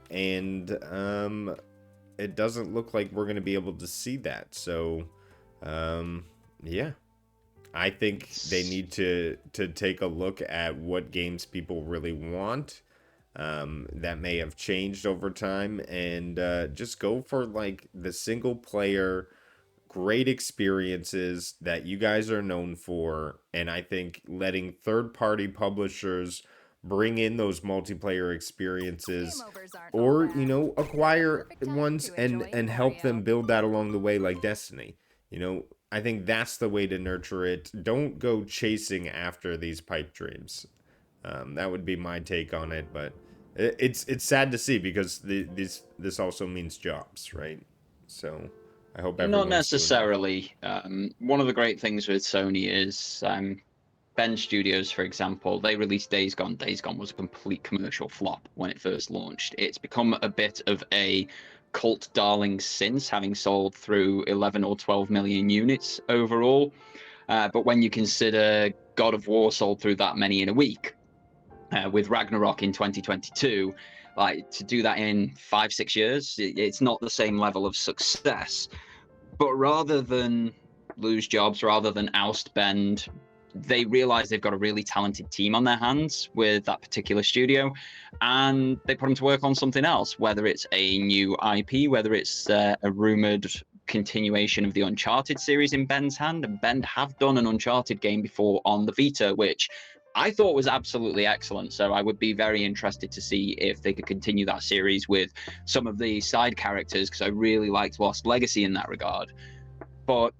and it doesn't look like we're going to be able to see that. So, yeah, I think they need to take a look at what games people really want. That may have changed over time, and just go for like the single player great experiences that you guys are known for. And I think letting third-party publishers bring in those multiplayer experiences, or acquire ones and help them build that along the way, like Destiny. I think that's the way to nurture it. Don't go chasing after these pipe dreams. That would be my take on it, but it's sad to see, because this also means jobs, right? So I hope everyone's not necessarily. One of the great things with Sony is Bend Studios, for example, they released Days Gone. Days Gone was a complete commercial flop when it first launched. It's become a bit of a cult darling since, having sold through 11 or 12 million units overall. But when you consider God of War sold through that many in a week, with Ragnarok in 2022, like, to do that in 5-6 years, it's not the same level of success. But rather than lose jobs, rather than oust Bend, they realize they've got a really talented team on their hands with that particular studio, and they put them to work on something else, whether it's a new IP, whether it's a rumored continuation of the Uncharted series in Bend's hand. And Bend have done an Uncharted game before on the Vita, which I thought was absolutely excellent. So I would be very interested to see if they could continue that series with some of the side characters, because I really liked Lost Legacy in that regard. But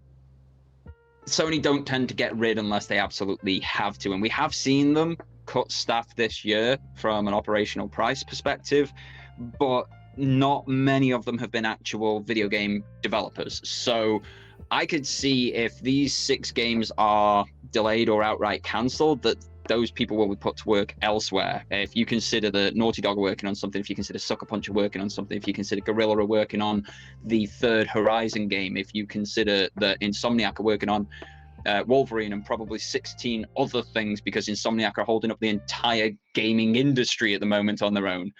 Sony don't tend to get rid unless they absolutely have to. And we have seen them cut staff this year from an operational price perspective, but not many of them have been actual video game developers. So I could see if these 6 games are delayed or outright cancelled, that those people will be put to work elsewhere. If you consider that Naughty Dog are working on something, if you consider Sucker Punch are working on something, if you consider Guerrilla are working on the 3rd Horizon game, if you consider that Insomniac are working on Wolverine and probably 16 other things, because Insomniac are holding up the entire gaming industry at the moment on their own.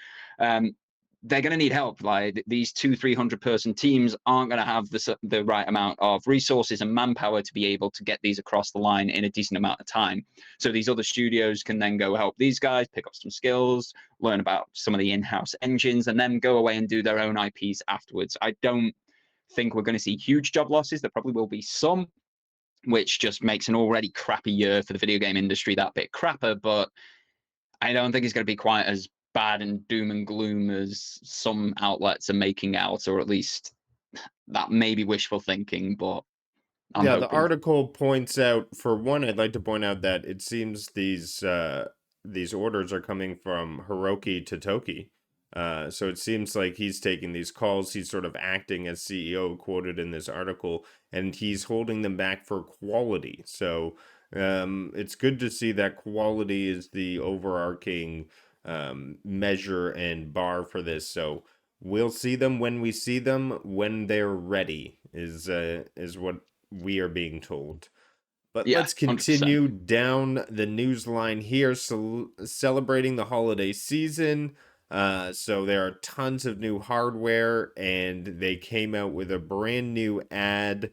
They're going to need help. Like, these 200-300 person teams aren't going to have the right amount of resources and manpower to be able to get these across the line in a decent amount of time. So these other studios can then go help these guys, pick up some skills, learn about some of the in-house engines, and then go away and do their own IPs afterwards. I don't think we're going to see huge job losses. There probably will be some, which just makes an already crappy year for the video game industry that bit crapper, but I don't think it's going to be quite as bad and doom and gloom as some outlets are making out, or at least that may be wishful thinking, but I'm Yeah, the hoping. article points out, for one, I'd like to point out that it seems these orders are coming from Hiroki Totoki. So it seems like he's taking these calls. He's sort of acting as CEO, quoted in this article, and he's holding them back for quality. So it's good to see that quality is the overarching measure and bar for this. So we'll see them when we see them, when they're ready, is what we are being told. But Yeah, let's 100%. continue down the news line here, celebrating the holiday season. So there are tons of new hardware, and they came out with a brand new ad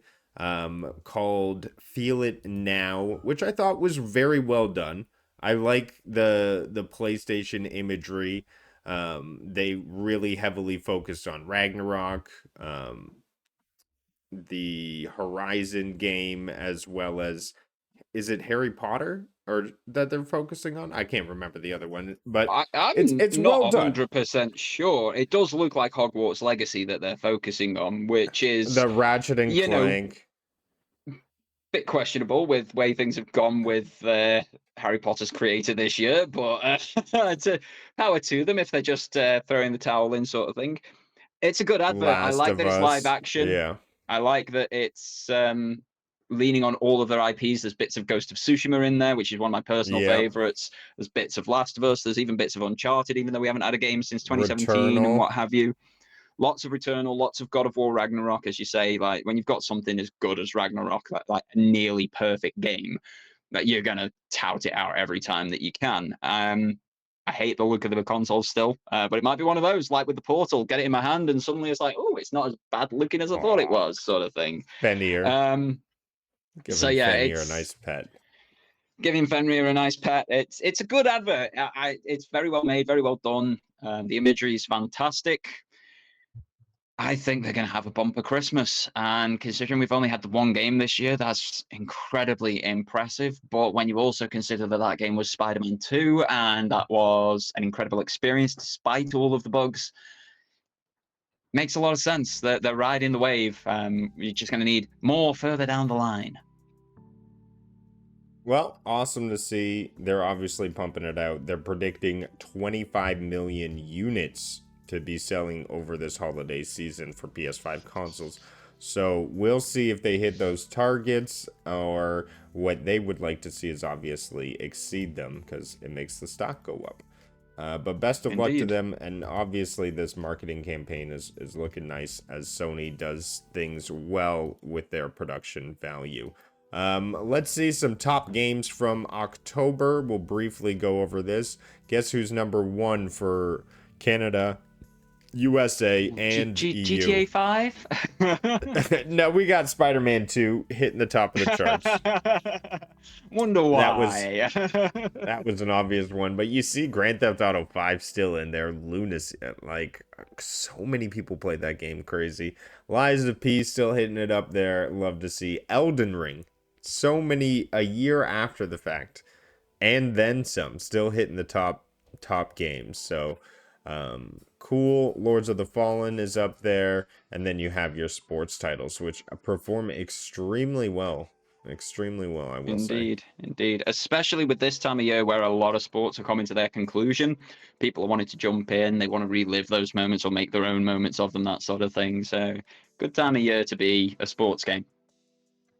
called Feel It Now, which I thought was very well done. I like the PlayStation imagery. They really heavily focused on Ragnarok, the Horizon game, as well as, is it Harry Potter or that they're focusing on? I can't remember the other one, but I'm it's not well done. 100% sure. It does look like Hogwarts Legacy that they're focusing on, which is, The Ratchet and Clank. bit questionable with way things have gone with Harry Potter's creator this year, but to power to them if they're just throwing the towel in, sort of thing. It's a good advert. I Last like of that it's live Us. action. Yeah. I like that it's leaning on all of their IPs. There's bits of Ghost of Tsushima in there, which is one of my personal Yep. favorites. There's bits of Last of Us. There's even bits of Uncharted, even though we haven't had a game since 2017 and Returnal. what have you. Lots of Returnal, lots of God of War Ragnarok, as you say. Like, when you've got something as good as Ragnarok, like a nearly perfect game, that you're gonna tout it out every time that you can. I hate the look of the console still, but it might be one of those, like with the Portal, get it in my hand and suddenly it's like, oh, it's not as bad looking as I thought it was, sort of thing. Fenrir. So Giving yeah, Fenrir a it's nice pet. giving Fenrir a nice pet. It's a good advert. It's very well made, very well done. The imagery is fantastic. I think they're going to have a bumper Christmas, and considering we've only had the one game this year, that's incredibly impressive. But when you also consider that that game was Spider-Man 2, and that was an incredible experience despite all of the bugs, makes a lot of sense. They're riding the wave. You're just going to need more further down the line. Well, awesome to see. They're obviously pumping it out. They're predicting 25 million units to be selling over this holiday season for PS5 consoles. So we'll see if they hit those targets, or what they would like to see is obviously exceed them, because it makes the stock go up. But best of luck to them, and obviously this marketing campaign is looking nice as Sony does things well with their production value. Let's see some top games from October. We'll briefly go over this. Guess who's number 1 for Canada, USA, and EU? GTA 5? No, we got Spider-Man 2 hitting the top of the charts. Wonder why. That was an obvious one, but you see Grand Theft Auto 5 still in there. Lunacy, like, so many people played that game, crazy. Lies of P still hitting it up there. Love to see Elden Ring. So many a year after the fact, and then some, still hitting the top games. So cool. Lords of the Fallen is up there, and then you have your sports titles, which perform extremely well, I will say. Indeed, especially with this time of year where a lot of sports are coming to their conclusion. People are wanting to jump in, they want to relive those moments or make their own moments of them, that sort of thing. So good time of year to be a sports game.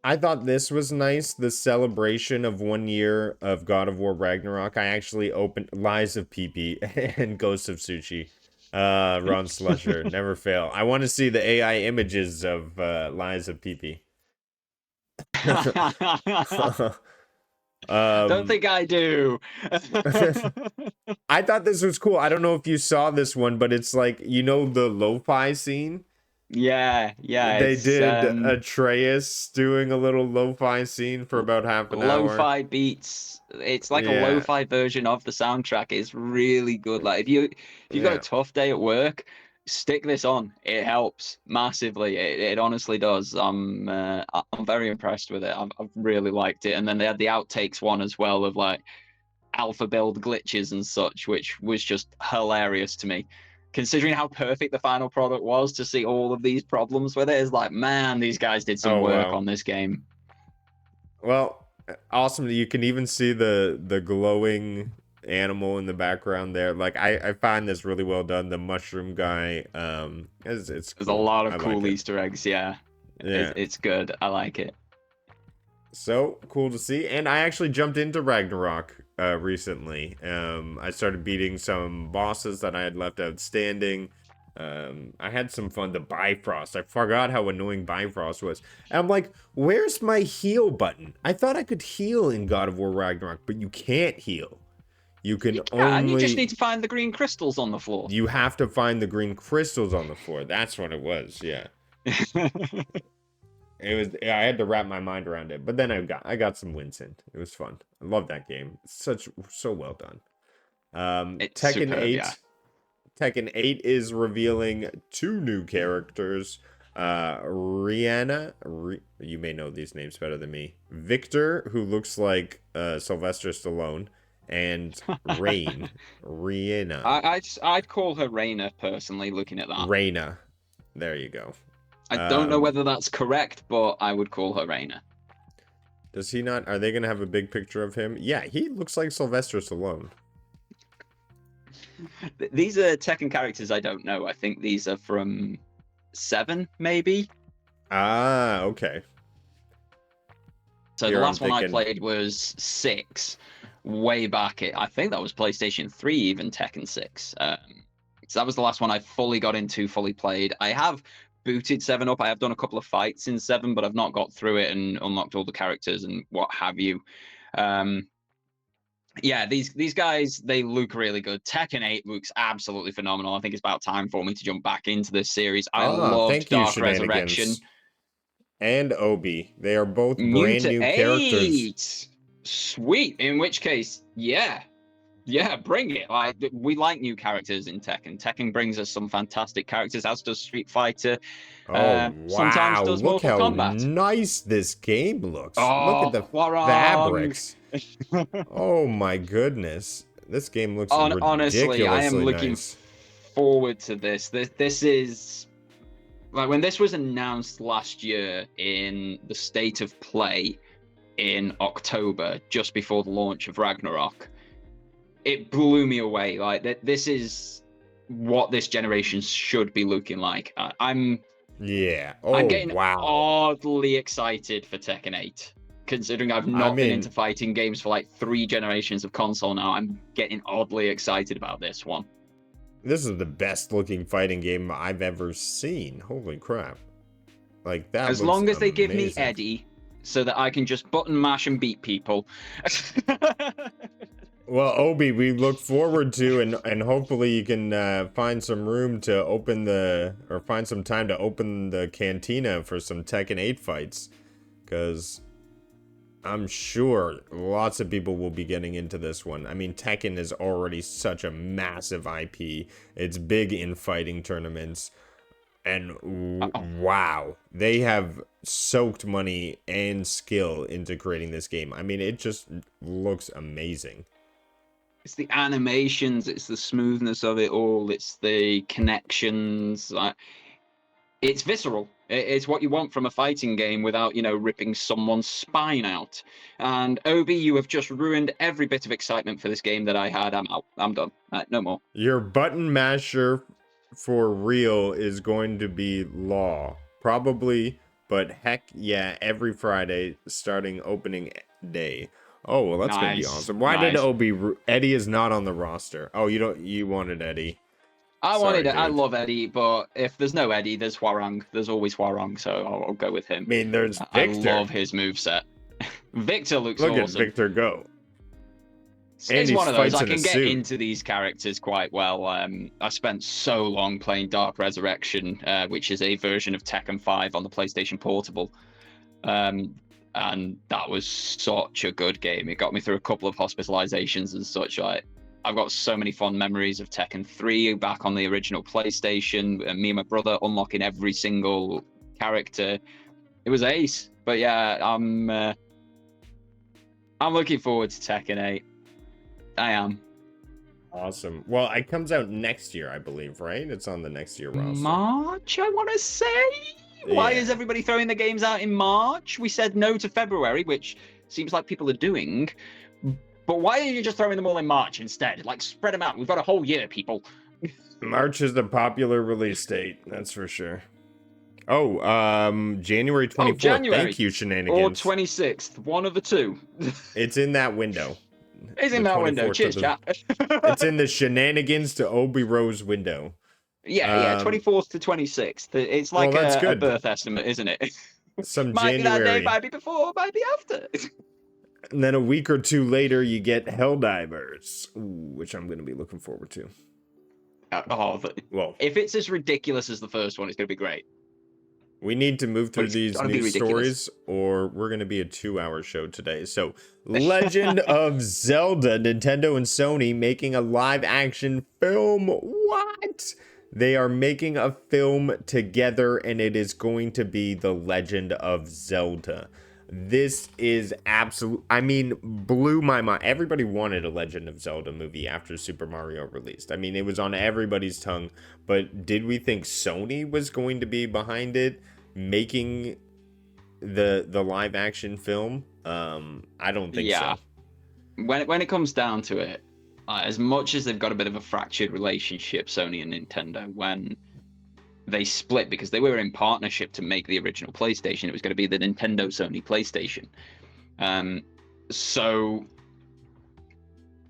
I thought this was nice. The celebration of 1 year of God of War Ragnarok. I actually opened Lies of PP and Ghosts of Tsuchi. Ron Slusher, never fail. I want to see the AI images of Lies of PP. Don't um, think I do. I thought this was cool. I don't know if you saw this one, but it's like, you know, the lo-fi scene. Yeah, They it's did Atreus doing a little lo-fi scene for about half an hour. lo-fi beats. It's like a Yeah, lo-fi version of the soundtrack. It's really good. Like if you've got a yeah. tough day at work, stick this on. It helps massively. It honestly does. I'm very impressed with it. I've really liked it. And then they had the outtakes one as well of like alpha build glitches and such, which was just hilarious to me. Considering how perfect the final product was, to see all of these problems with it is like, man, these guys did some Oh, work wow. on this game. Well, awesome. You can even see the glowing animal in the background there. Like, I find this really well done. The mushroom guy, it's There's a cool. lot I of like cool it. Easter eggs. Yeah, Yeah. it's good. I like it. So cool to see. And I actually jumped into Ragnarok recently. I started beating some bosses that I had left outstanding. I had some fun. The Bifrost. I forgot how annoying Bifrost was. And I'm like, where's my heal button? I thought I could heal in God of War Ragnarok, but you can't heal. You You can can. You just only. need to find the green crystals on the floor. You have to find the green crystals on the floor. That's what it was. Yeah. It was. I had to wrap my mind around it, but then I got some wins in. It was fun. I love that game. It's so well done. It's Tekken superb. Yeah. 8. Tekken 8 is revealing two new characters. You may know these names better than me. Victor, who looks like Sylvester Stallone, and Rain. Rihanna. I'd call her Raina personally. Looking at that, Reina. There you go. I don't know Um, whether that's correct, but I would call her Raina. Does he not? Are they gonna have a big picture of him? Yeah, he looks like Sylvester Stallone. These are Tekken characters I don't know. I think these are from 7, maybe. Ah, okay. So the Here I'm last one I thinking. played was 6, way back. I think that was PlayStation 3, even Tekken 6. So that was the last one I fully got into, fully played. I have booted 7 up. I have done a couple of fights in 7, but I've not got through it and unlocked all the characters and what have you. Yeah, these guys, they look really good. Tekken 8 looks absolutely phenomenal. I think it's about time for me to jump back into this series. I Ah, loved thank you, Dark Resurrection. Shenanigans. And Obi. They are both brand Muta new characters. 8! Sweet. In which case, yeah. Yeah, bring it. Like, we like new characters in Tekken. Tekken brings us some fantastic characters, as does Street Fighter. Oh, Sometimes wow. does Look Mortal how Kombat. nice this game looks. Look at Oh, the Hwarang! fabrics. Oh my goodness. This game looks Honestly, I am ridiculously looking nice. forward to this. This is like when this was announced last year in the State of Play in October, just before the launch of Ragnarok. It blew me away. Like this is what this generation should be looking like. Yeah. I'm Oh, getting wow. oddly excited for Tekken 8. Considering I've I not been into mean, fighting games for like 3 generations of console now, I'm getting oddly excited about this one. this is the best looking fighting game I've ever seen. Holy crap. Like, that As looks long as they give me amazing. Eddie, so that I can just button mash and beat people. Well, Obi, we look forward to, and hopefully you can find some room to find some time to open the cantina for some Tekken 8 fights. Because I'm sure lots of people will be getting into this one. I mean, Tekken is already such a massive IP. It's big in fighting tournaments. And wow, they have soaked money and skill into creating this game. I mean, it just looks amazing. It's the animations, it's the smoothness of it all, it's the connections. It's visceral. It's what you want from a fighting game without, ripping someone's spine out. And Obi, you have just ruined every bit of excitement for this game that I had. I'm out. I'm done. No more. Your button masher for real is going to be law. Probably but heck yeah, every Friday starting opening day. Oh, well, that's gonna be Nice, awesome. Why did nice. Eddie is not on the roster? Oh, you wanted Eddie. I Sorry, wanted it. I dude. love Eddie, but if there's no Eddie, there's Hwarang. There's always Hwarang, so I'll go with I him. mean, there's I Victor. love his moveset. Victor looks Look at awesome. Victor go. And It's he one of those. fights I in a can get suit. into these characters quite well. I spent so long playing Dark Resurrection, which is a version of Tekken 5 on the PlayStation Portable. And that was such a good game. It got me through a couple of hospitalizations and such. I've got so many fond memories of Tekken 3 back on the original PlayStation, and me and my brother unlocking every single character. It was ace. But yeah, I'm looking forward to Tekken 8. I am. Awesome. Well, it comes out next year, I believe, right? It's on the next year roster. March, I want to say. Why is everybody throwing the games out in March? We said no to February, which seems like people are doing. But why are you just throwing them all in March instead? Like, spread them out. We've got a whole year, people. March is the popular release date, that's for sure. Oh, January 24th. January. Thank you, Shenanigans. Or 26th. One of the two. It's in that window. It's in that window. Cheers, chat. It's in the Shenanigans to Obi Rose window. Yeah, 24th to 26th. It's like a birth estimate, isn't it? Some might January. be that day, might be before, might be after. And then a week or two later, you get Helldivers, which I'm going to be looking forward to. Well, if it's as ridiculous as the first one, it's going to be great. We need to move through these news stories, or we're going to be a 2-hour show today. So, Legend of Zelda, Nintendo and Sony making a live-action film. What? They are making a film together, and it is going to be The Legend of Zelda. This is absolute. I mean, blew my mind. Everybody wanted a Legend of Zelda movie after Super Mario released. I mean, it was on everybody's tongue. But did we think Sony was going to be behind it, making the live action film? I don't think so. When it comes down to it, as much as they've got a bit of a fractured relationship, Sony and Nintendo, when they split because they were in partnership to make the original PlayStation. It was going to be the Nintendo Sony PlayStation. So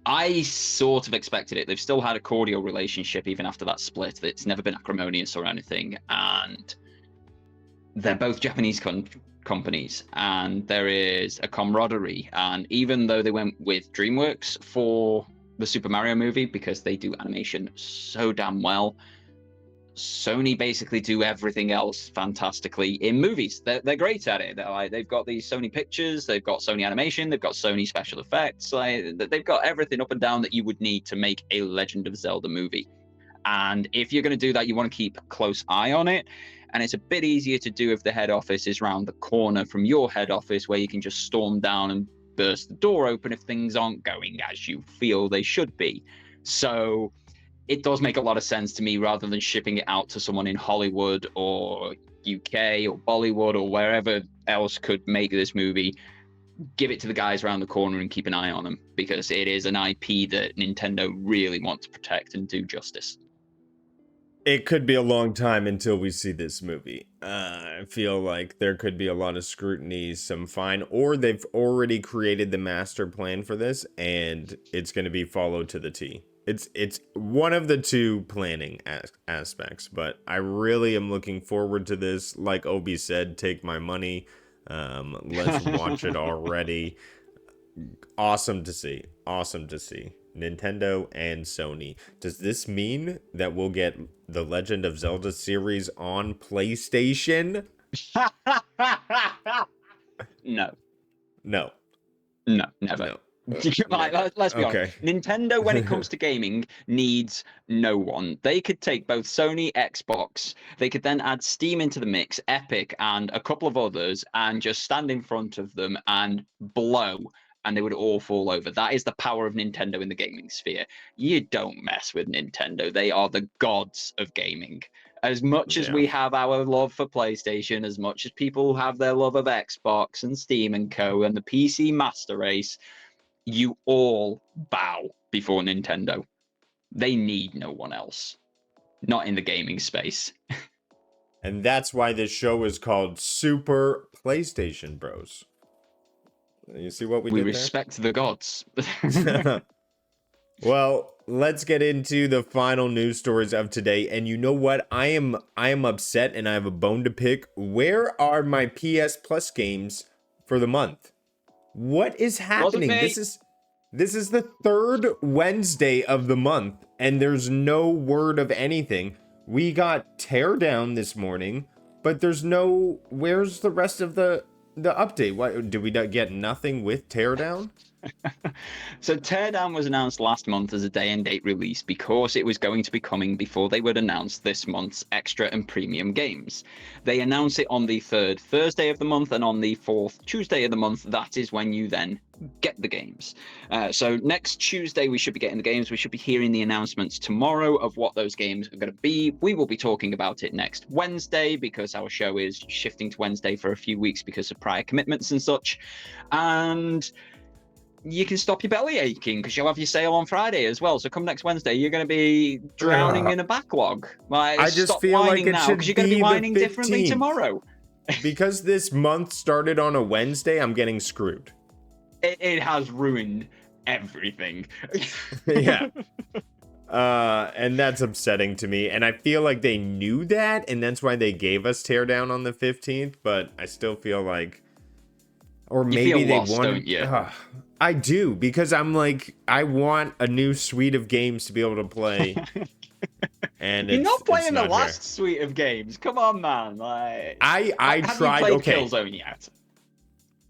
I sort of expected it. They've still had a cordial relationship even after that split. It's never been acrimonious or anything. And they're both Japanese companies, and there is a camaraderie. And even though they went with DreamWorks for the Super Mario movie because they do animation so damn well, Sony basically do everything else fantastically in movies. They're great at it. They've got these Sony pictures, they've got Sony animation, they've got Sony special effects. They've got everything up and down that you would need to make a Legend of Zelda movie. And if you're going to do that, you want to keep a close eye on it. And it's a bit easier to do if the head office is round the corner from your head office, where you can just storm down and burst the door open if things aren't going as you feel they should be. So it does make a lot of sense to me, rather than shipping it out to someone in Hollywood or UK or Bollywood or wherever else could make this movie. Give it to the guys around the corner and keep an eye on them, because it is an IP that Nintendo really want to protect and do justice. It could be a long time until we see this movie. I feel like there could be a lot of scrutiny, some fine, or they've already created the master plan for this and it's going to be followed to the T. It's one of the two planning aspects, but I really am looking forward to this. Like Obi said, take my money. Let's watch it already. Awesome to see. Awesome to see. Nintendo and Sony. Does this mean that we'll get the Legend of Zelda series on PlayStation? No. No. No, never. No. Let's be honest. Nintendo, when it comes to gaming, needs no one. They could take both Sony, Xbox, they could then add Steam into the mix, Epic, and a couple of others, and just stand in front of them and blow, and they would all fall over. That is the power of Nintendo in the gaming sphere. You don't mess with Nintendo. They are the gods of gaming. As much as we have our love for PlayStation, as much as people have their love of Xbox and Steam and Co. and the PC master race, you all bow before Nintendo. They need no one else. Not in the gaming space. And that's why this show is called Super PlayStation Bros. You see what we did respect the gods. there? Well, let's get into the final news stories of today. And you know what? I am upset and I have a bone to pick. Where are my PS Plus games for the month? What is happening? This is the third Wednesday of the month and there's no word of anything. We got Teardown this morning, but there's no, where's the rest of the update? Why did we get nothing with Teardown? So Teardown was announced last month as a day and date release because it was going to be coming before they would announce this month's extra and premium games. They announce it on the third Thursday of the month, and on the fourth Tuesday of the month, that is when you then get the games. So next Tuesday we should be getting the games. We should be hearing the announcements tomorrow of what those games are going to be. We will be talking about it next Wednesday because our show is shifting to Wednesday for a few weeks because of prior commitments and such. And you can stop your belly aching because you'll have your sale on Friday as well. So come next Wednesday, you're going to be drowning in a backlog. Like, I just stop feel like whining it now should because you're going to be whining the differently 15th. tomorrow. Because this month started on a Wednesday, I'm getting screwed. It has ruined everything. Yeah. And that's upsetting to me. And I feel like they knew that, and that's why they gave us Teardown on the 15th. But I still feel like, or maybe they lost, wanted. don't you? I do, because I'm like, I want a new suite of games to be able to play. And you're not playing the not last suite of games. Come on, man. Like, I have tried. You played Okay. Killzone yet?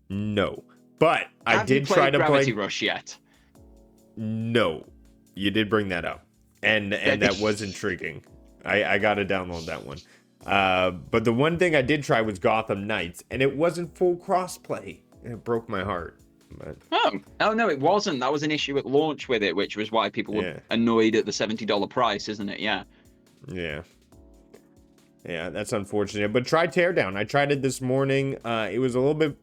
No, but I did you try to Gravity play. Rush yet? No, you did bring that up, and that was intriguing. I got to download that one. But the one thing I did try was Gotham Knights, and it wasn't full crossplay. It broke my heart. But Oh no, it wasn't. That was an issue at launch with it, which was why people were annoyed at the $70 price, isn't it? Yeah. Yeah, that's unfortunate. But try Teardown. I tried it this morning. It was a little bit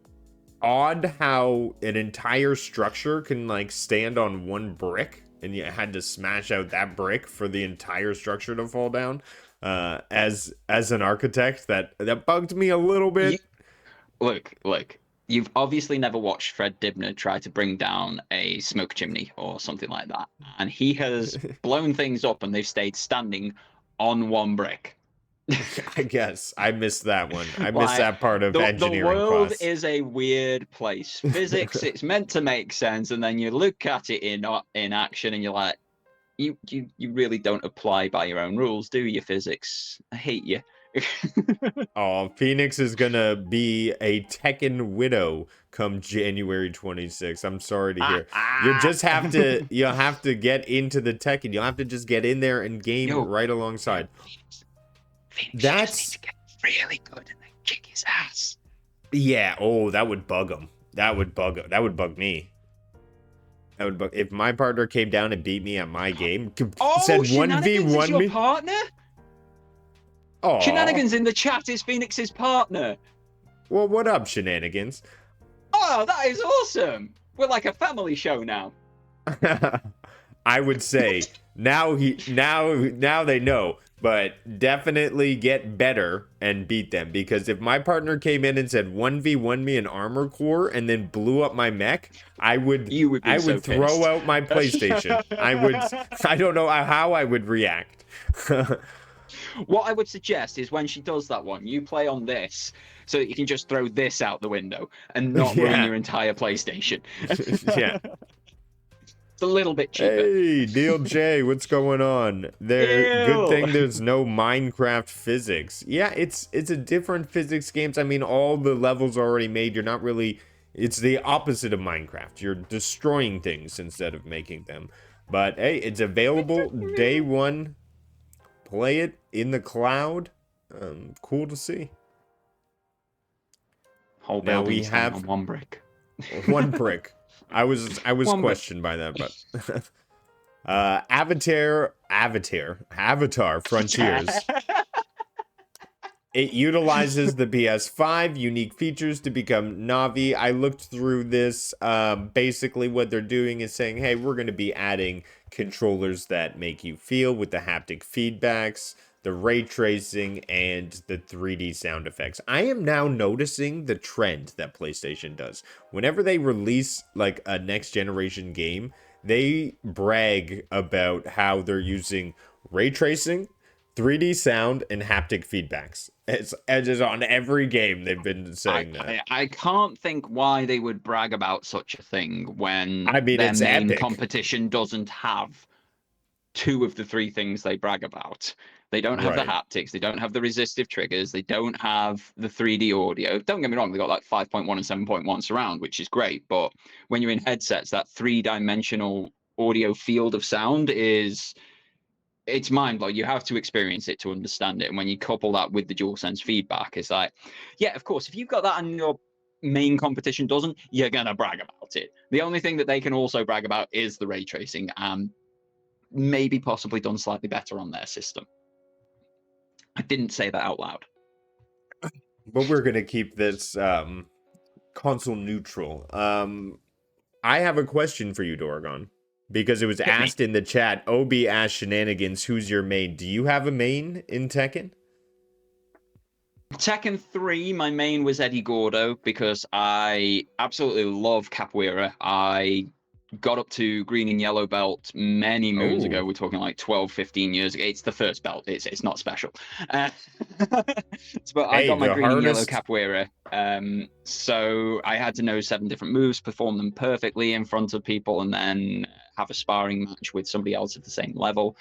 odd how an entire structure can like stand on one brick, and you had to smash out that brick for the entire structure to fall down. As an architect, that bugged me a little bit. Look. You've obviously never watched Fred Dibner try to bring down a smoke chimney or something like that. And he has blown things up and they've stayed standing on one brick. I guess. I missed that one. I missed that part of engineering class. The world class. is a weird place. Physics, it's meant to make sense. And then you look at it in action and you're like, you really don't apply by your own rules, do you, physics? I hate you. Oh, Phoenix is gonna be a Tekken widow come January 26th. I'm sorry to hear. You'll have to get into the Tekken. You'll have to just get in there and game right alongside. Phoenix just needs to get really good and then kick his ass. Yeah. Oh, that would bug him. That would bug me. That would bug. If my partner came down and beat me at my game, said 1v1 your me. Partner? Oh, Shenanigans in the chat is Phoenix's partner. Well, what up, Shenanigans? Oh, that is awesome. We're like a family show now. I would say now they know, but definitely get better and beat them, because if my partner came in and said 1v1 me in Armor Core and then blew up my mech, I would throw out my PlayStation. I don't know how I would react. What I would suggest is when she does that one, you play on this so that you can just throw this out the window and not ruin your entire PlayStation. Yeah. It's a little bit cheaper. Hey, Neil J, what's going on? Good thing there's no Minecraft physics. Yeah, it's a different physics games. I mean, all the levels are already made. You're not really... It's the opposite of Minecraft. You're destroying things instead of making them. But, hey, it's available day one. Play it in the cloud. Cool to see. Whole building on one brick. One brick. I was questioned by that, but Avatar Frontiers. It utilizes the PS5 unique features to become Navi. I looked through this. Basically, what they're doing is saying, hey, we're going to be adding controllers that make you feel with the haptic feedbacks. the ray tracing, and the 3D sound effects. I am now noticing the trend that PlayStation does. Whenever they release like a next generation game, they brag about how they're using ray tracing, 3D sound, and haptic feedbacks. It's edges on every game they've been saying that. I can't think why they would brag about such a thing when I mean, their it's main epic. competition doesn't have two of the three things they brag about. They don't have the Right. haptics, they don't have the resistive triggers, they don't have the 3D audio. Don't get me wrong, they got like 5.1 and 7.1 surround, which is great, but when you're in headsets, that three-dimensional audio field of sound is it's mind blowing. You have to experience it to understand it. And when you couple that with the DualSense feedback, it's like, yeah, of course, if you've got that and your main competition doesn't, you're gonna brag about it. The only thing that they can also brag about is the ray tracing, and maybe possibly done slightly better on their system. I didn't say that out loud. But we're gonna keep this console neutral. I have a question for you, Dorgon. Because it was Hit me. asked in the chat, Obi asked Shenanigans, who's your main? Do you have a main in Tekken? Tekken 3, my main was Eddie Gordo because I absolutely love capoeira. I got up to green and yellow belt many moons ago. We're talking like 12, 15 years ago. It's the first belt. It's not special. But I got my green and yellow capoeira. So I had to know 7 different moves, perform them perfectly in front of people, and then have a sparring match with somebody else at the same level.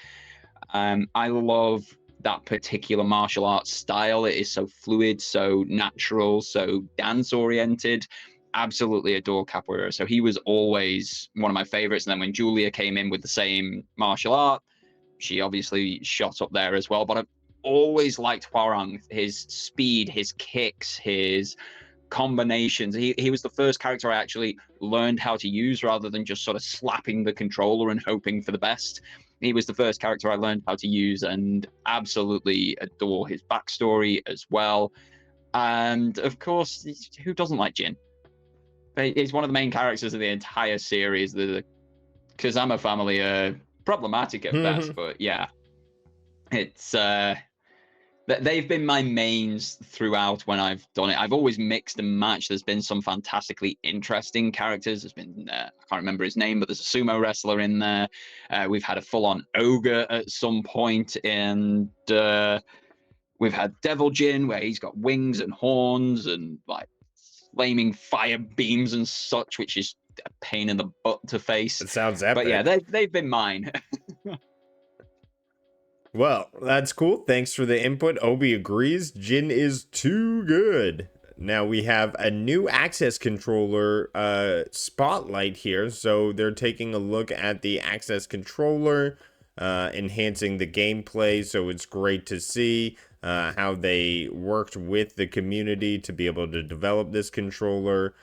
I love that particular martial arts style. It is so fluid, so natural, so dance oriented. Absolutely adore capoeira. So he was always one of my favorites. And then when Julia came in with the same martial art, she obviously shot up there as well. But I've always liked Hwarang, his speed, his kicks, his combinations. He was the first character I actually learned how to use rather than just sort of slapping the controller and hoping for the best. He was the first character I learned how to use, and absolutely adore his backstory as well. And of course, who doesn't like Jin? He's one of the main characters of the entire series. The Kazama family are problematic at best, but yeah, it's they've been my mains throughout when I've done it. I've always mixed and matched. There's been some fantastically interesting characters. There's been I can't remember his name, but there's a sumo wrestler in there. We've had a full-on ogre at some point, and we've had Devil Jin, where he's got wings and horns and like flaming fire beams and such, which is a pain in the butt to face. It sounds epic. But yeah, they've been mine. Well, that's cool. Thanks for the input. Obi agrees. Jin is too good. Now we have a new access controller spotlight here. So they're taking a look at the access controller, enhancing the gameplay. So it's great to see how they worked with the community to be able to develop this controller.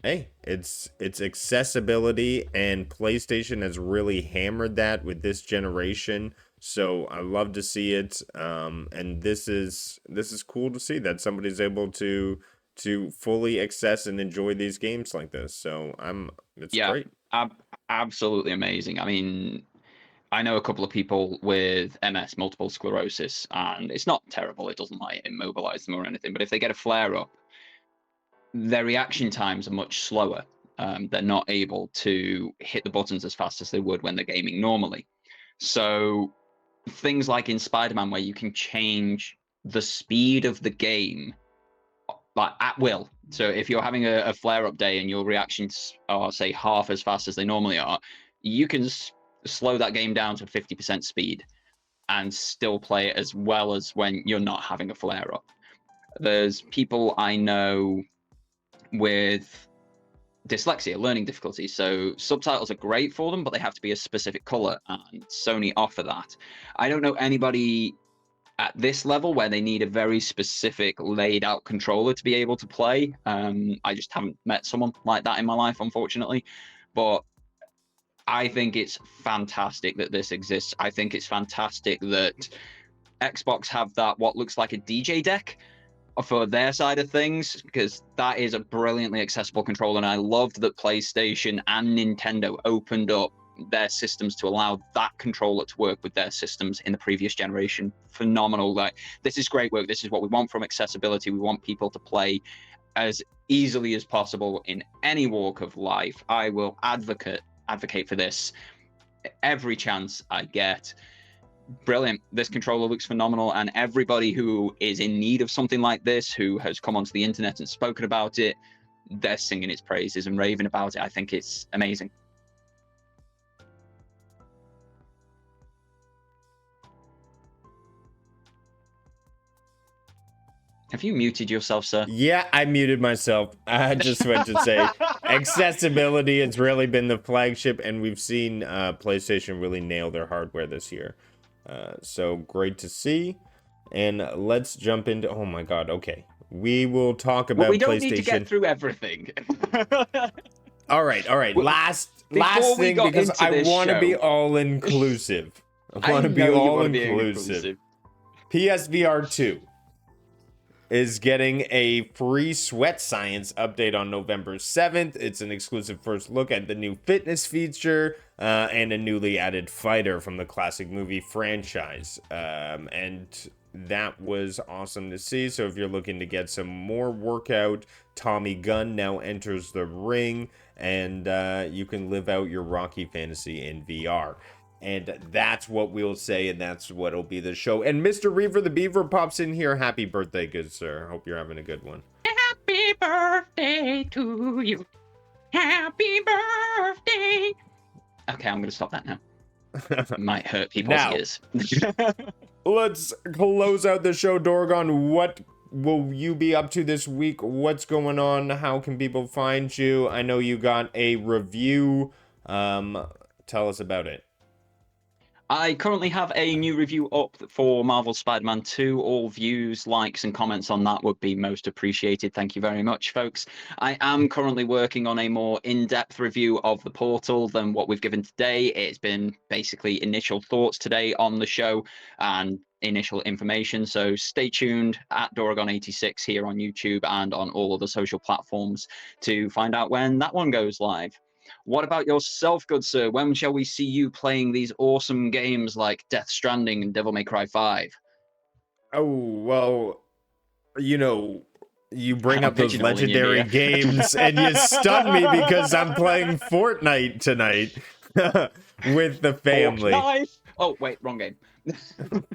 Hey, it's accessibility, and PlayStation has really hammered that with this generation. So I love to see it, and this is cool to see that somebody's able to fully access and enjoy these games like this. So it's great. Absolutely amazing. I mean, I know a couple of people with MS, multiple sclerosis, and it's not terrible. It doesn't like immobilize them or anything, but if they get a flare up, their reaction times are much slower. They're not able to hit the buttons as fast as they would when they're gaming normally. So things like in Spider-Man, where you can change the speed of the game like at will. So if you're having a flare-up day and your reactions are, say, half as fast as they normally are, you can slow that game down to 50% speed and still play it as well as when you're not having a flare-up. There's people I know with dyslexia, learning difficulties, so subtitles are great for them, but they have to be a specific color, and Sony offer that. I don't know anybody at this level where they need a very specific laid out controller to be able to play. I just haven't met someone like that in my life, unfortunately, but I think it's fantastic that this exists. I think it's fantastic that Xbox have that what looks like a DJ deck for their side of things, because that is a brilliantly accessible controller. And I loved that PlayStation and Nintendo opened up their systems to allow that controller to work with their systems in the previous generation. Phenomenal. Like, this is great work. This is what we want from accessibility. We want people to play as easily as possible in any walk of life. I will advocate for this every chance I get. Brilliant. This controller looks phenomenal, and everybody who is in need of something like this, who has come onto the internet and spoken about it, they're singing its praises and raving about it. I think it's amazing. Have you muted yourself, sir? Yeah, I muted myself. I just went to say accessibility has really been the flagship, and we've seen PlayStation really nail their hardware this year. So great to see. And let's jump into, oh my god, okay. We will talk about PlayStation. We don't need to get through everything. All right. Last thing, because I want to be all inclusive. I want to be all inclusive. PSVR 2 is getting a free Sweat Science update on November 7th. It's an exclusive first look at the new fitness feature and a newly added fighter from the classic movie franchise. And that was awesome to see. So if you're looking to get some more workout, Tommy Gunn now enters the ring, and you can live out your Rocky fantasy in VR. And that's what we'll say, and that's what'll be the show. And Mr. Reaver the Beaver pops in here. Happy birthday, good sir. Hope you're having a good one. Happy birthday to you. Happy birthday. Okay, I'm going to stop that now. It might hurt people's ears. Let's close out the show. Dorgon, what will you be up to this week? What's going on? How can people find you? I know you got a review. Tell us about it. I currently have a new review up for Marvel Spider-Man 2. All views, likes, and comments on that would be most appreciated. Thank you very much, folks. I am currently working on a more in-depth review of the Portal than what we've given today. It's been basically initial thoughts today on the show and initial information. So stay tuned at Doragon86 here on YouTube and on all other social platforms to find out when that one goes live. What about yourself, good sir? When shall we see you playing these awesome games like Death Stranding and Devil May Cry 5? Oh, well, you know, you bring up those legendary games and you stun me because I'm playing Fortnite tonight with the family. Fortnite. Oh, wait, wrong game.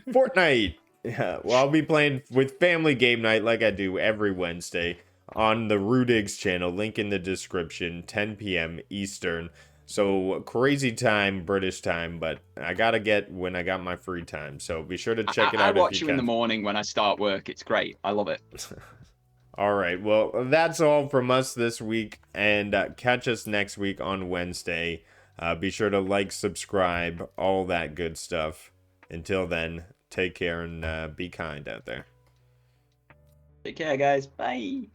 Fortnite. Yeah, well, I'll be playing with family game night like I do every Wednesday on the Rudigs channel, link in the description, 10 p.m. Eastern. So crazy time, British time, but I gotta get when I got my free time. So be sure to check it out. I watch you in the morning when I start work. It's great. I love it. All right. Well, that's all from us this week, and catch us next week on Wednesday. Be sure to like, subscribe, all that good stuff. Until then, take care and be kind out there. Take care, guys. Bye.